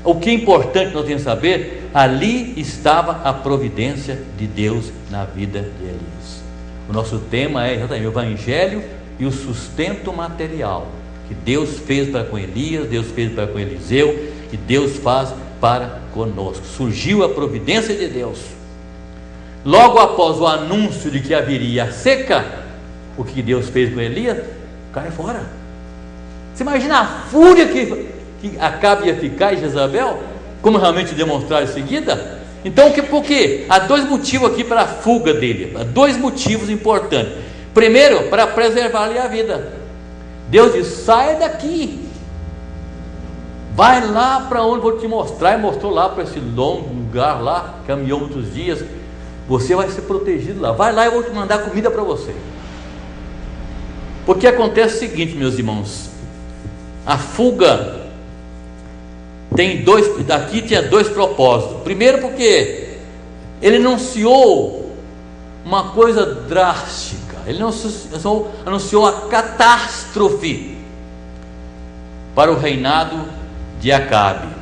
O que é importante nós temos que saber, ali estava a providência de Deus na vida de Elias. O nosso tema é exatamente o Evangelho e o sustento material que Deus fez para com Elias, Deus fez para com Eliseu e Deus faz para conosco. Surgiu a providência de Deus. Logo após o anúncio de que haveria a seca, o que Deus fez com Elias? Cai fora. Você imagina a fúria que Acabe ia ficar em Jezabel, como realmente demonstrar em seguida? Então, por quê? Há dois motivos aqui para a fuga dele. Há dois motivos importantes. Primeiro, para preservar-lhe a vida. Deus diz: sai daqui, vai lá para onde vou te mostrar. E mostrou lá para esse longo lugar lá, caminhou muitos dias. Você vai ser protegido lá, vai lá, eu vou te mandar comida para você. Porque acontece o seguinte, meus irmãos, a fuga aqui tinha dois propósitos. Primeiro, porque ele anunciou uma coisa drástica, ele anunciou a catástrofe para o reinado de Acabe.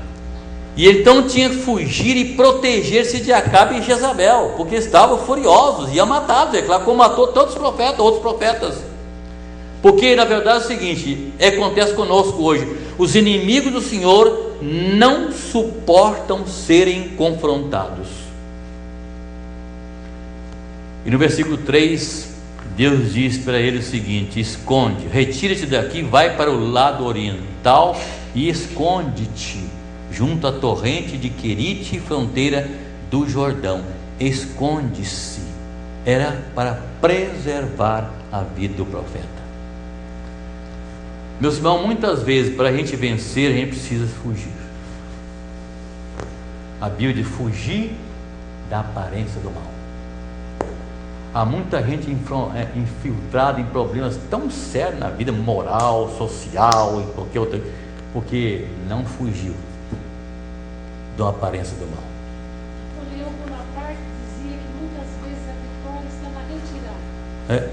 E então tinha que fugir e proteger-se de Acabe e Jezabel, porque estavam furiosos, ia matá-los, é claro, como matou todos os profetas, outros profetas. Porque na verdade é o seguinte, acontece conosco hoje: os inimigos do Senhor não suportam serem confrontados. E no versículo 3, Deus diz para ele o seguinte: esconde, retira-te daqui, vai para o lado oriental e esconde-te junto à torrente de Querite, fronteira do Jordão. Esconde-se. Era para preservar a vida do profeta. Meus irmãos, muitas vezes para a gente vencer, a gente precisa fugir. A Bíblia diz: fugir da aparência do mal. Há muita gente infiltrada em problemas tão sérios na vida moral, social e qualquer outra, porque não fugiu da aparência do mal. O Leão Bonaparte dizia que muitas vezes a vitória está na retirada.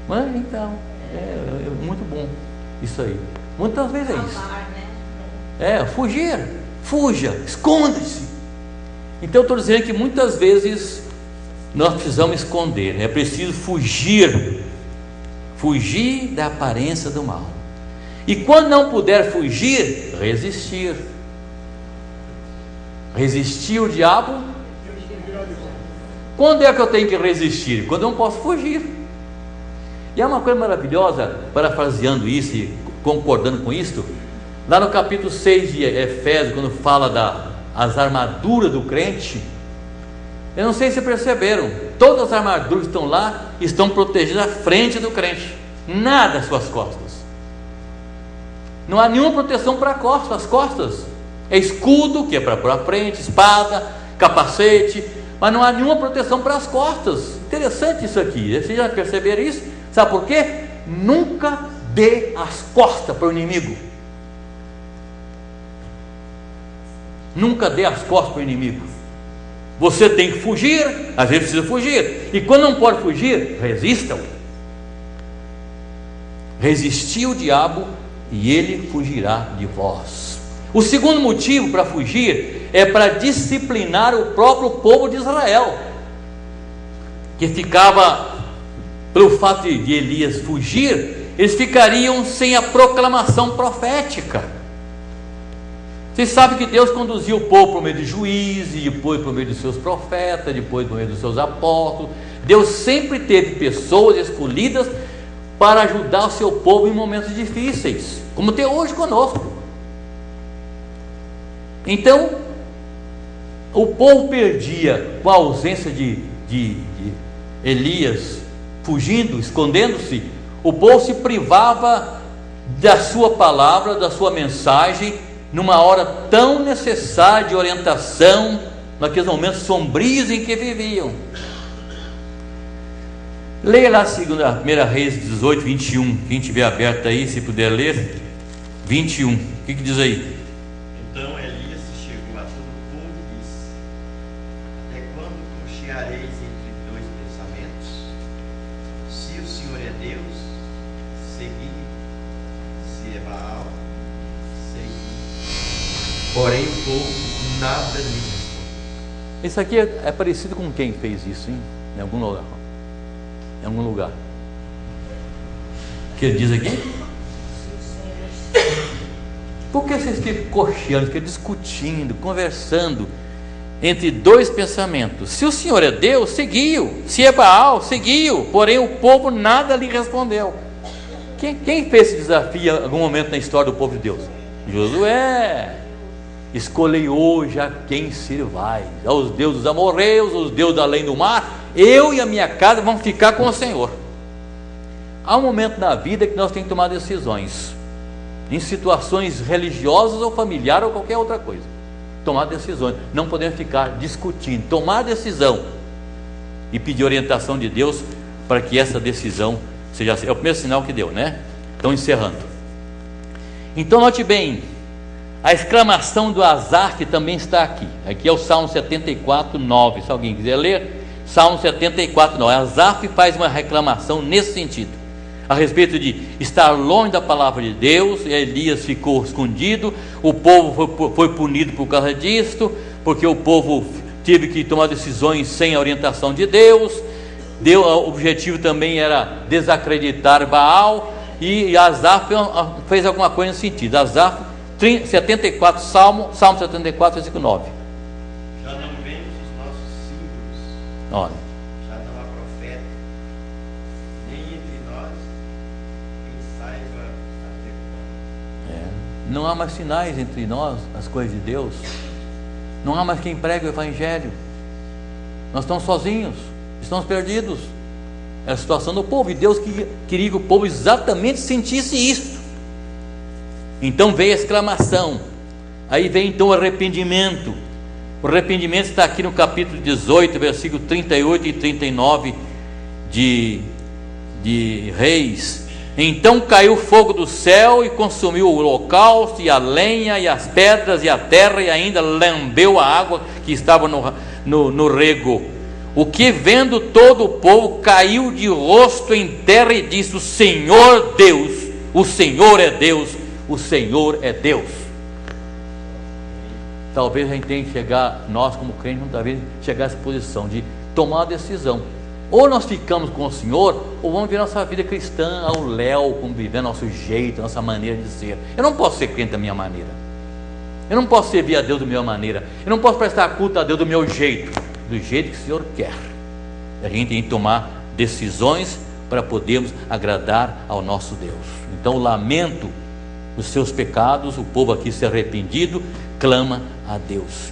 Mas então, é muito bom isso aí. Muitas vezes é isso. Fugir, fuja, esconda-se. Então eu estou dizendo que muitas vezes nós precisamos esconder, é preciso fugir da aparência do mal. E quando não puder fugir, resistir. Resistir o diabo. Quando é que eu tenho que resistir? Quando eu não posso fugir. E é uma coisa maravilhosa, parafraseando isso e concordando com isso, lá no capítulo 6 de Efésios, quando fala das armaduras do crente, eu não sei se perceberam, todas as armaduras que estão lá estão protegidas à frente do crente, nada às suas costas. Não há nenhuma proteção para as costas. É escudo, que é para pôr à frente, espada, capacete, mas não há nenhuma proteção para as costas. Interessante isso aqui, vocês já perceberam isso? Sabe por quê? Nunca dê as costas para o inimigo. Nunca dê as costas para o inimigo. Você tem que fugir, às vezes precisa fugir, e quando não pode fugir, resista-o. Resistir o diabo e ele fugirá de vós. O segundo motivo para fugir é para disciplinar o próprio povo de Israel, que ficava, pelo fato de Elias fugir, eles ficariam sem a proclamação profética. Vocês sabem que Deus conduziu o povo por meio de juízes, depois por meio dos seus profetas, depois por meio dos seus apóstolos. Deus sempre teve pessoas escolhidas para ajudar o seu povo em momentos difíceis, como tem hoje conosco. Então, o povo perdia com a ausência de Elias, fugindo, escondendo-se. O povo se privava da sua palavra, da sua mensagem, numa hora tão necessária de orientação, naqueles momentos sombrios em que viviam. Leia lá 1 Reis 18, 21, quem tiver aberto aí, se puder ler, 21, o que diz aí? Então Elias chegou a todo o povo e disse: até quando cocheareis entre dois pensamentos? Se o Senhor é Deus, segui; se é Baal, segui. Porém o povo nada lhe respondeu. Isso aqui é parecido com quem fez isso, hein? Em algum lugar. Em algum lugar. O que ele diz aqui? Por que vocês ficam cocheando, ficam discutindo, conversando entre dois pensamentos? Se o Senhor é Deus, seguiu; se é Baal, seguiu. Porém o povo nada lhe respondeu. Quem fez esse desafio em algum momento na história do povo de Deus? Josué. Escolhei hoje a quem servais: aos deuses amorreus, aos deuses além do mar. Eu e a minha casa vamos ficar com o Senhor. Há um momento na vida que nós temos que tomar decisões, em situações religiosas ou familiares ou qualquer outra coisa. Tomar decisões, não podemos ficar discutindo. Tomar decisão e pedir orientação de Deus para que essa decisão seja. É o primeiro sinal que deu, né? Estão encerrando. Então note bem, a exclamação do Asaf também está aqui. Aqui é o Salmo 74, 9. Se alguém quiser ler, Salmo 74, 9. Asaf faz uma reclamação nesse sentido, a respeito de estar longe da palavra de Deus. Elias ficou escondido, o povo foi punido por causa disto, porque o povo teve que tomar decisões sem a orientação de Deus. O objetivo também era desacreditar Baal, e Asaf fez alguma coisa nesse sentido. Asaf 74, Salmo 74, versículo 9. Já não vemos os nossos símbolos. Olha. Já não há profeta, nem entre nós quem saiba até quando. Não há mais sinais entre nós, as coisas de Deus. Não há mais quem pregue o Evangelho. Nós estamos sozinhos, estamos perdidos. É a situação do povo, e Deus queria que o povo exatamente sentisse isso. Então veio a exclamação, aí vem então o arrependimento. O arrependimento está aqui no capítulo 18, versículo 38 e 39 de Reis. Então caiu fogo do céu e consumiu o holocausto, e a lenha, e as pedras, e a terra, e ainda lambeu a água que estava no rego. O que, vendo todo o povo, caiu de rosto em terra e disse: o Senhor Deus, o Senhor é Deus, o Senhor é Deus. Talvez a gente tenha que chegar, nós como crentes, talvez chegar a essa posição de tomar uma decisão. Ou nós ficamos com o Senhor, ou vamos viver nossa vida cristã ao léu, como viver nosso jeito, nossa maneira de ser. Eu não posso ser crente da minha maneira, eu não posso servir a Deus da minha maneira, eu não posso prestar culto a Deus do meu jeito, do jeito que o Senhor quer. A gente tem que tomar decisões para podermos agradar ao nosso Deus. Então, lamento os seus pecados, o povo aqui se arrependido, clama a Deus.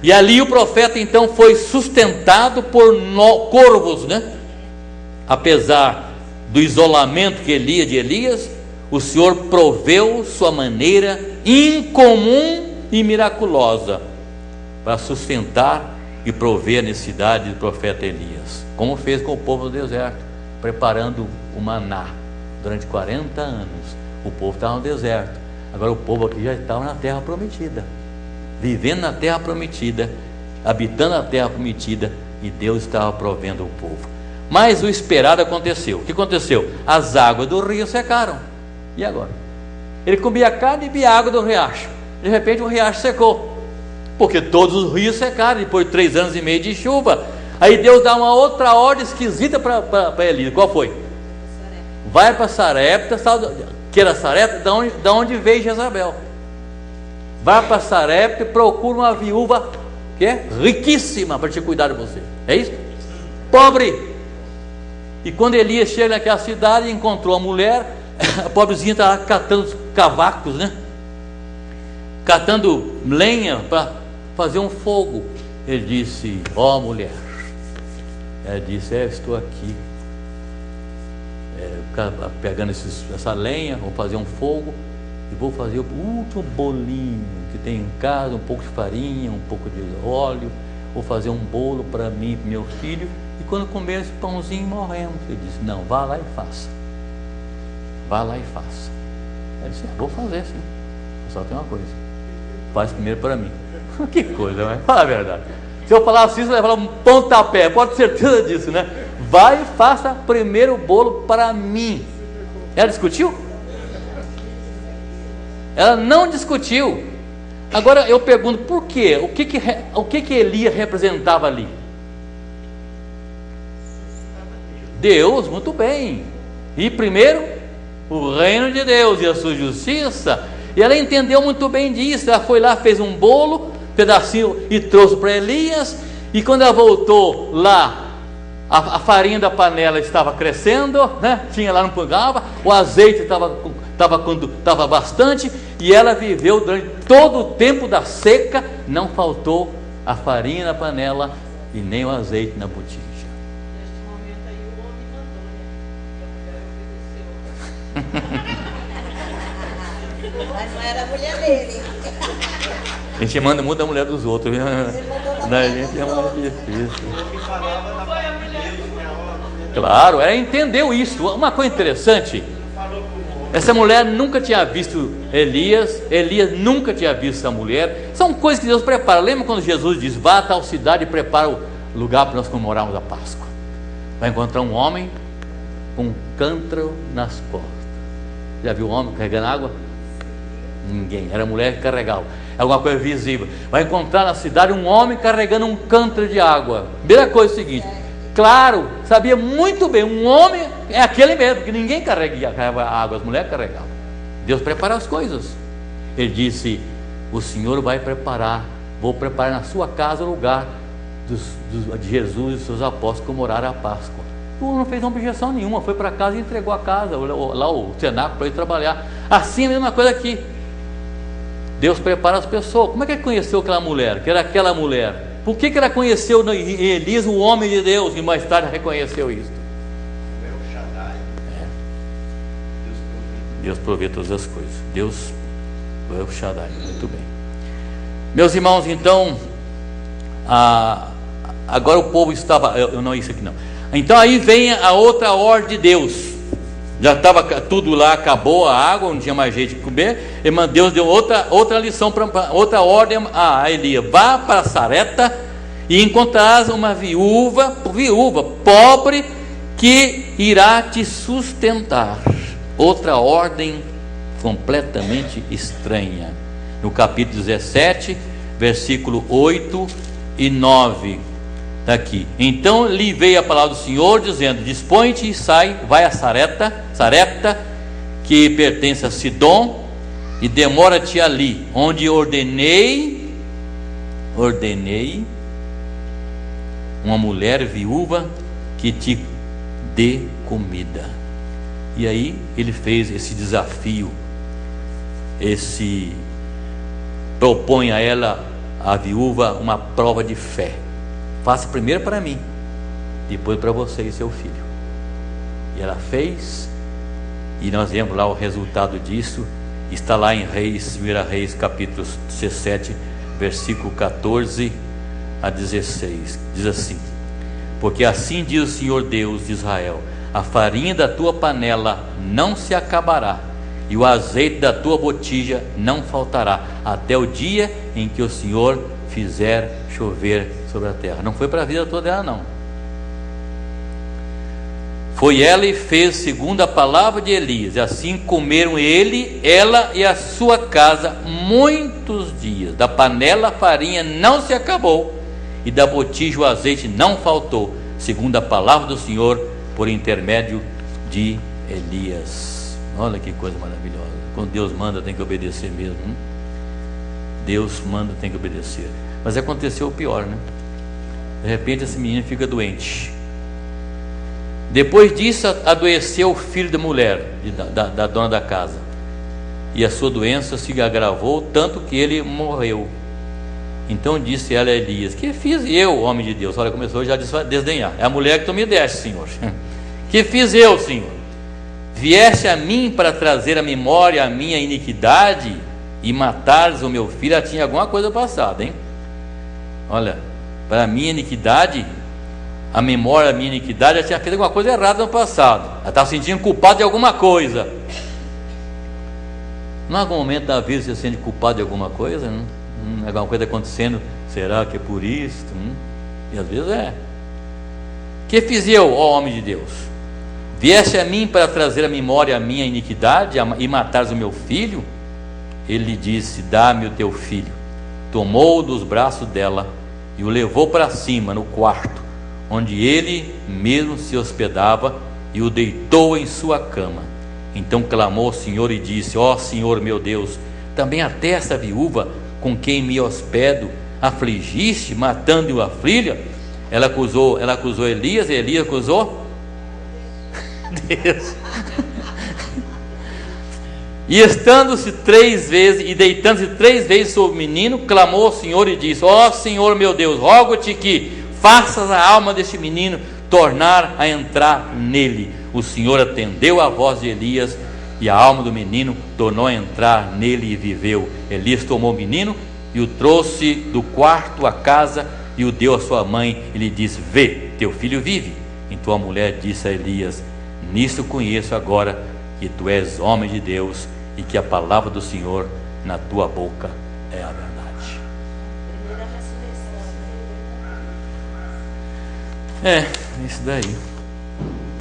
E ali o profeta então foi sustentado por corvos, né? Apesar do isolamento que de Elias, o Senhor proveu sua maneira incomum e miraculosa para sustentar e prover a necessidade do profeta Elias, como fez com o povo do deserto, preparando o maná durante 40 anos. O povo estava no deserto, agora o povo aqui já estava na terra prometida, vivendo na terra prometida, habitando a terra prometida, e Deus estava provendo o povo. Mas o esperado aconteceu. O que aconteceu? As águas do rio secaram. E agora? Ele comia carne e bebia água do riacho. De repente o riacho secou, porque todos os rios secaram depois de 3 anos e meio de chuva. Aí Deus dá uma outra ordem esquisita para Elias. Qual foi? vai para Sarepta, que era Sarepta, da onde veio Jezabel. Vai para Sarepta e procura uma viúva que é riquíssima para te cuidar de você. É isso? Pobre. E quando Elias chega naquela cidade, encontrou a mulher, a pobrezinha estava catando os cavacos, né? Catando lenha para fazer um fogo. Ele disse: ó mulher. Ela disse: estou aqui pegando essa lenha, vou fazer um fogo e vou fazer o último bolinho que tem em casa, um pouco de farinha, um pouco de óleo. Vou fazer um bolo para mim e para meu filho, e quando comer esse pãozinho morremos. Ele disse: não, vá lá e faça. Vá lá e faça. Ele disse: vou fazer sim, só tem uma coisa, faz primeiro para mim. Que coisa, mas fala a verdade. Se eu falasse isso, eu ia falar um pontapé, pode ter certeza disso, né? Vai e faça primeiro o bolo para mim. Ela discutiu? Ela não discutiu. Agora eu pergunto, por quê? O que Elias representava ali? Deus, muito bem. E primeiro, o reino de Deus e a sua justiça. E ela entendeu muito bem disso. Ela foi lá, fez um bolo, pedacinho, e trouxe para Elias. E quando ela voltou lá, a farinha da panela estava crescendo, né? Tinha lá, não pegava. O azeite estava bastante. E ela viveu durante todo o tempo da seca. Não faltou a farinha na panela e nem o azeite na botija. Neste momento aí o homem mandou, né? Que a mulher obedeceu. Mas não era a mulher dele. A gente muda a mulher dos outros. Ele mandou Não, a gente é muito difícil. Ele falava da parte de Deus, né? Claro, ela entendeu isso. Uma coisa interessante, essa mulher nunca tinha visto Elias nunca tinha visto essa mulher. São coisas que Deus prepara. Lembra quando Jesus diz: vá a tal cidade e prepara o lugar para nós comemorarmos a Páscoa? Vai encontrar um homem com um cântaro nas costas. Já viu um homem carregando água? Ninguém, era a mulher que carregava. É alguma coisa visível. Vai encontrar na cidade um homem carregando um cântaro de água. Primeira coisa é o seguinte: claro, sabia muito bem, um homem é aquele mesmo, que ninguém carregava água, as mulheres carregavam. Deus prepara as coisas. Ele disse: o Senhor vai preparar, vou preparar na sua casa o lugar de Jesus e dos seus apóstolos comemorar a Páscoa. O homem não fez objeção nenhuma, foi para casa e entregou a casa, lá o cenáculo, para ir trabalhar. Assim é a mesma coisa aqui. Deus prepara as pessoas. Como é que ele conheceu aquela mulher, que era aquela mulher? Por que ela conheceu em Elias o homem de Deus e mais tarde reconheceu isso? El Shaddai. Deus provê todas as coisas. Deus, o El Shaddai. Muito bem. Meus irmãos, então, agora o povo estava... não, isso aqui não. Então aí vem a outra ordem de Deus. Já estava tudo lá, acabou a água, não tinha mais jeito de comer. E Deus deu outra lição, outra ordem a Elias: vá para Sarepta e encontrarás uma viúva pobre, que irá te sustentar. Outra ordem completamente estranha. No capítulo 17, versículo 8 e 9. Está aqui: então lhe veio a palavra do Senhor, dizendo: dispõe-te e sai, vai a Sarepta, que pertence a Sidom, e demora-te ali, onde ordenei uma mulher viúva que te dê comida. E aí ele fez esse desafio, propõe a ela, a viúva, uma prova de fé. Faça primeiro para mim, depois para você e seu filho. E ela fez, e nós vemos lá o resultado disso. Está lá em Reis, 1 Reis, capítulo 17, versículo 14 a 16. Diz assim: porque assim diz o Senhor Deus de Israel: a farinha da tua panela não se acabará, e o azeite da tua botija não faltará, até o dia em que o Senhor fizer chover sobre a terra. Não foi para a vida toda dela, não. Foi ela e fez segundo a palavra de Elias. E assim comeram ela e a sua casa muitos dias. Da panela a farinha não se acabou, e da botija o azeite não faltou, segundo a palavra do Senhor, por intermédio de Elias. Olha que coisa maravilhosa. Quando Deus manda, tem que obedecer mesmo, né? Deus manda, tem que obedecer. Mas aconteceu o pior, né? De repente esse menino fica doente. Depois disso adoeceu o filho da mulher, da dona da casa, e a sua doença se agravou tanto que ele morreu. Então disse ela a Elias: que fiz eu, homem de Deus? Olha, começou já a desdenhar. É a mulher que tu me deste, Senhor. Que fiz eu, Senhor? Vieste a mim para trazer à memória a minha iniquidade e matares o meu filho. Já tinha alguma coisa passada, hein? Olha, para a minha iniquidade, a memória da minha iniquidade, já tinha feito alguma coisa errada no passado. Ela estava se sentindo culpada de alguma coisa. Em algum momento da vida você se sente culpado de alguma coisa, né? Alguma coisa acontecendo, será que é por isso? E às vezes é. Que fiz eu, ó homem de Deus? Vieste a mim para trazer à memória a minha iniquidade e matares o meu filho? Ele lhe disse: dá-me o teu filho. Tomou-o dos braços dela e o levou para cima no quarto, onde ele mesmo se hospedava, e o deitou em sua cama. Então clamou ao Senhor e disse: ó Senhor meu Deus, também até essa viúva com quem me hospedo afligiste, matando-o a filha? Ela acusou Elias, e Elias acusou Deus. E estando-se 3 vezes e deitando-se 3 vezes sobre o menino, clamou ao Senhor e disse: ó Senhor meu Deus, rogo-te que faças a alma deste menino tornar a entrar nele. O Senhor atendeu a voz de Elias, e a alma do menino tornou a entrar nele e viveu. Elias tomou o menino e o trouxe do quarto à casa e o deu à sua mãe e lhe disse: vê, teu filho vive. Então a mulher disse a Elias: nisso conheço agora que tu és homem de Deus e que a palavra do Senhor na tua boca é a verdade. Primeira ressurreição. É, isso daí.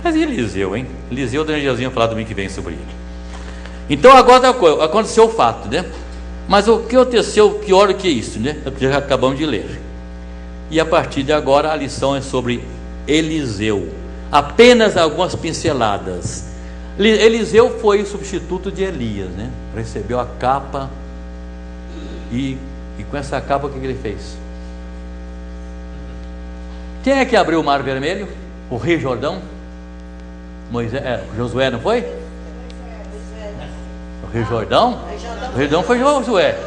Mas e Eliseu, hein? Eliseu, o Jesus ia falar domingo que vem sobre ele. Então agora aconteceu o fato, né? Mas o que aconteceu pior do que isso, né? Já acabamos de ler. E a partir de agora a lição é sobre Eliseu. Apenas algumas pinceladas. Eliseu foi o substituto de Elias, né? Recebeu a capa e com essa capa o que ele fez? Quem é que abriu o Mar Vermelho? O Rio Jordão? Josué, não foi? O Rio Jordão? O Rio Jordão foi Josué.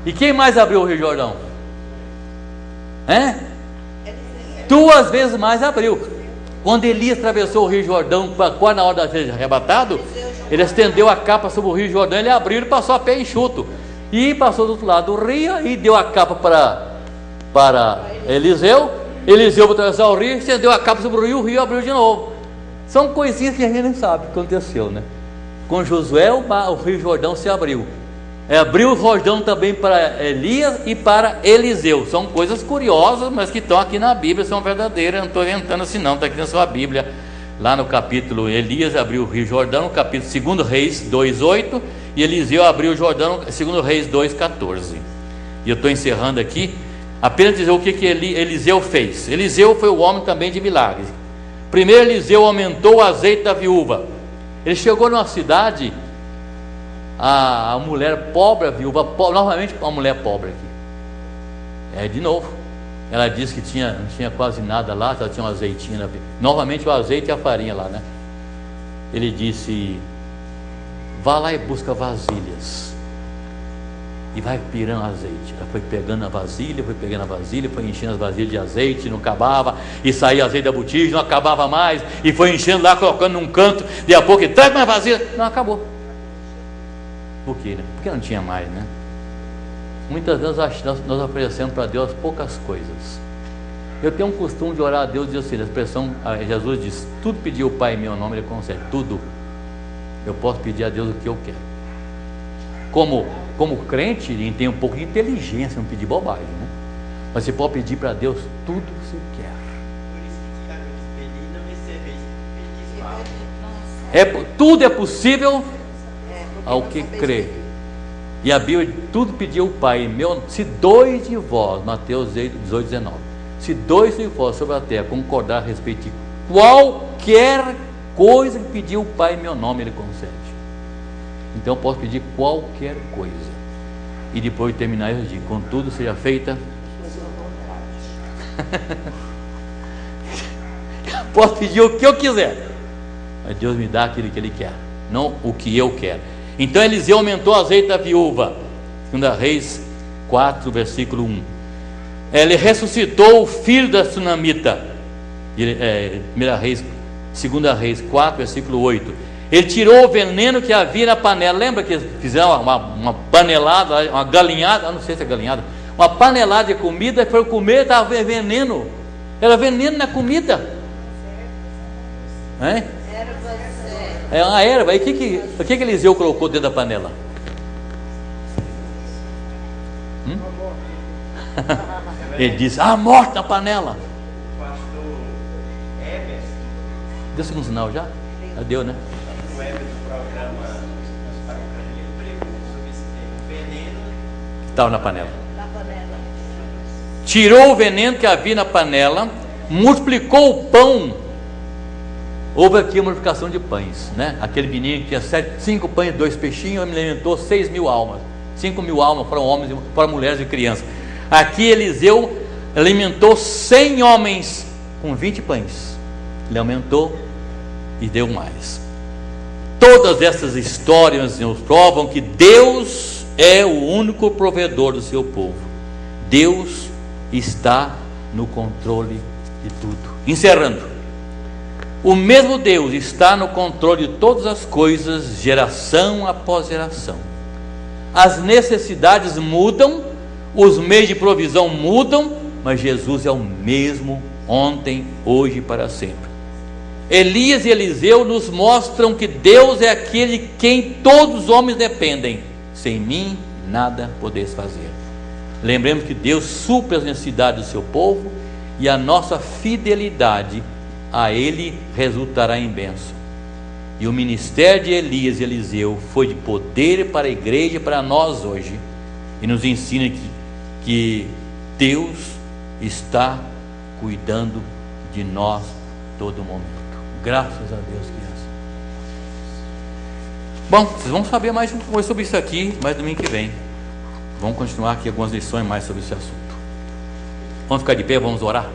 E quem mais abriu o Rio Jordão? 2 vezes mais abriu. Quando Elias atravessou o Rio Jordão, quase na hora de ser arrebatado, ele estendeu a capa sobre o Rio Jordão, ele abriu e passou a pé enxuto. E passou do outro lado do rio e deu a capa para Eliseu. Eliseu para atravessar o rio, estendeu a capa sobre o rio abriu de novo. São coisinhas que a gente não sabe o que aconteceu, né? Com Josué o Rio Jordão se abriu. Abriu o Jordão também para Elias e para Eliseu. São coisas curiosas, mas que estão aqui na Bíblia, são verdadeiras. Não estou inventando assim não, está aqui na sua Bíblia. Lá no capítulo, Elias abriu o Rio Jordão, no capítulo 2 Reis 2:8, e Eliseu abriu o Jordão, 2 Reis 2:14. E eu estou encerrando aqui, apenas dizer o que Eliseu fez. Eliseu foi o homem também de milagres. Primeiro, Eliseu aumentou o azeite da viúva. Ele chegou numa cidade, a mulher pobre, a viúva pobre, novamente uma mulher pobre aqui. De novo, ela disse que não tinha quase nada lá, só tinha um azeitinho. Novamente o azeite e a farinha lá, né? Ele disse: vá lá e busca vasilhas e vai pirando azeite. Ela foi pegando a vasilha, foi enchendo as vasilhas de azeite, não acabava, e saía azeite da botija, não acabava mais, e foi enchendo lá, colocando num canto, de a pouco, traga mais vasilha, não acabou. Por quê, né? Porque não tinha mais, né? Muitas vezes nós oferecemos para Deus poucas coisas. Eu tenho um costume de orar a Deus e dizer assim, a expressão, Jesus diz: tudo pedir o Pai em meu nome, Ele concede, tudo. Eu posso pedir a Deus o que eu quero. Como crente, ele tem um pouco de inteligência, não pedir bobagem, né? Mas você pode pedir para Deus tudo que você quer. Tudo é possível ao que crê. E a Bíblia, tudo pediu o Pai, se 2 de vós, Mateus 18:19, se 2 de vós sobre a terra concordar a respeito de qualquer coisa que pedir o Pai em meu nome, Ele concede. Então eu posso pedir qualquer coisa. E depois de terminar eu digo: contudo seja feita. Posso pedir o que eu quiser, mas Deus me dá aquilo que Ele quer, não o que eu quero. Então Eliseu aumentou o azeite da viúva. 2 Reis 4, versículo 1. Ele ressuscitou o filho da sunamita. 2 Reis 4, versículo 8. Ele tirou o veneno que havia na panela. Lembra que fizeram uma panelada, uma galinhada, não sei se é galinhada, uma panelada de comida, e foi comer, estava veneno. Era veneno na comida. É? É uma erva. E o que Eliseu colocou dentro da panela? Ele disse: a morte na panela. O pastor Heber, Deu um sinal já? Já deu, né? o Heber do programa para ele pregou sobre esse tema. O veneno Estava na panela. Na panela. Tirou o veneno que havia na panela, multiplicou o pão. Houve aqui uma multiplicação de pães, né? Aquele menino que tinha 5 pães e 2 peixinhos, ele alimentou 6.000 almas. 5.000 almas foram homens, foram mulheres e crianças. Aqui Eliseu alimentou 100 homens com 20 pães. Ele aumentou e deu mais. Todas essas histórias nos provam que Deus é o único provedor do seu povo. Deus está no controle de tudo. Encerrando. O mesmo Deus está no controle de todas as coisas, geração após geração. As necessidades mudam, os meios de provisão mudam, mas Jesus é o mesmo ontem, hoje e para sempre. Elias e Eliseu nos mostram que Deus é aquele de quem todos os homens dependem. Sem mim nada podeis fazer. Lembremos que Deus supre as necessidades do seu povo, e a nossa fidelidade a Ele resultará em bênção. E o ministério de Elias e Eliseu foi de poder para a igreja e para nós hoje, e nos ensina que Deus está cuidando de nós todo momento. Graças a Deus que é assim. Bom, vocês vão saber mais sobre isso aqui, mais domingo que vem. Vamos continuar aqui algumas lições mais sobre esse assunto. Vamos ficar de pé, vamos orar.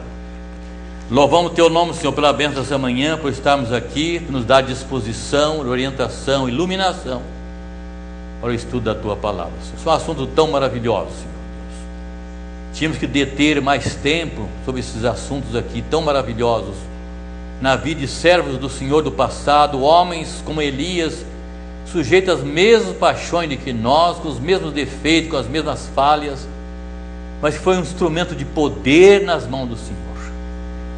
Louvamos Teu nome, Senhor, pela bênção dessa manhã, por estarmos aqui, por nos dar disposição, orientação, iluminação para o estudo da Tua palavra. Isso é um assunto tão maravilhoso, Senhor Deus. Tínhamos que deter mais tempo sobre esses assuntos aqui, tão maravilhosos, na vida de servos do Senhor do passado, homens como Elias, sujeitos às mesmas paixões de que nós, com os mesmos defeitos, com as mesmas falhas, mas que foi um instrumento de poder nas mãos do Senhor.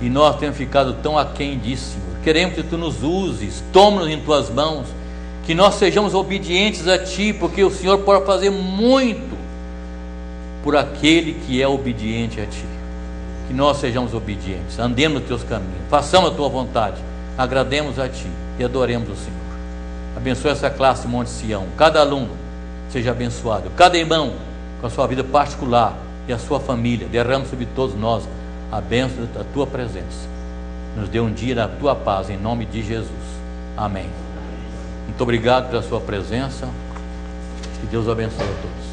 E nós temos ficado tão aquém disso, Senhor. Queremos que Tu nos uses, toma-nos em Tuas mãos, que nós sejamos obedientes a Ti, porque o Senhor pode fazer muito por aquele que é obediente a Ti. Que nós sejamos obedientes, andemos nos Teus caminhos, façamos a Tua vontade, agrademos a Ti e adoremos o Senhor. Abençoe essa classe Monte Sião, cada aluno seja abençoado, cada irmão com a sua vida particular e a sua família. Derrama sobre todos nós a bênção da Tua presença. Nos dê um dia da Tua paz, em nome de Jesus. Amém. Muito obrigado pela sua presença. Que Deus abençoe a todos.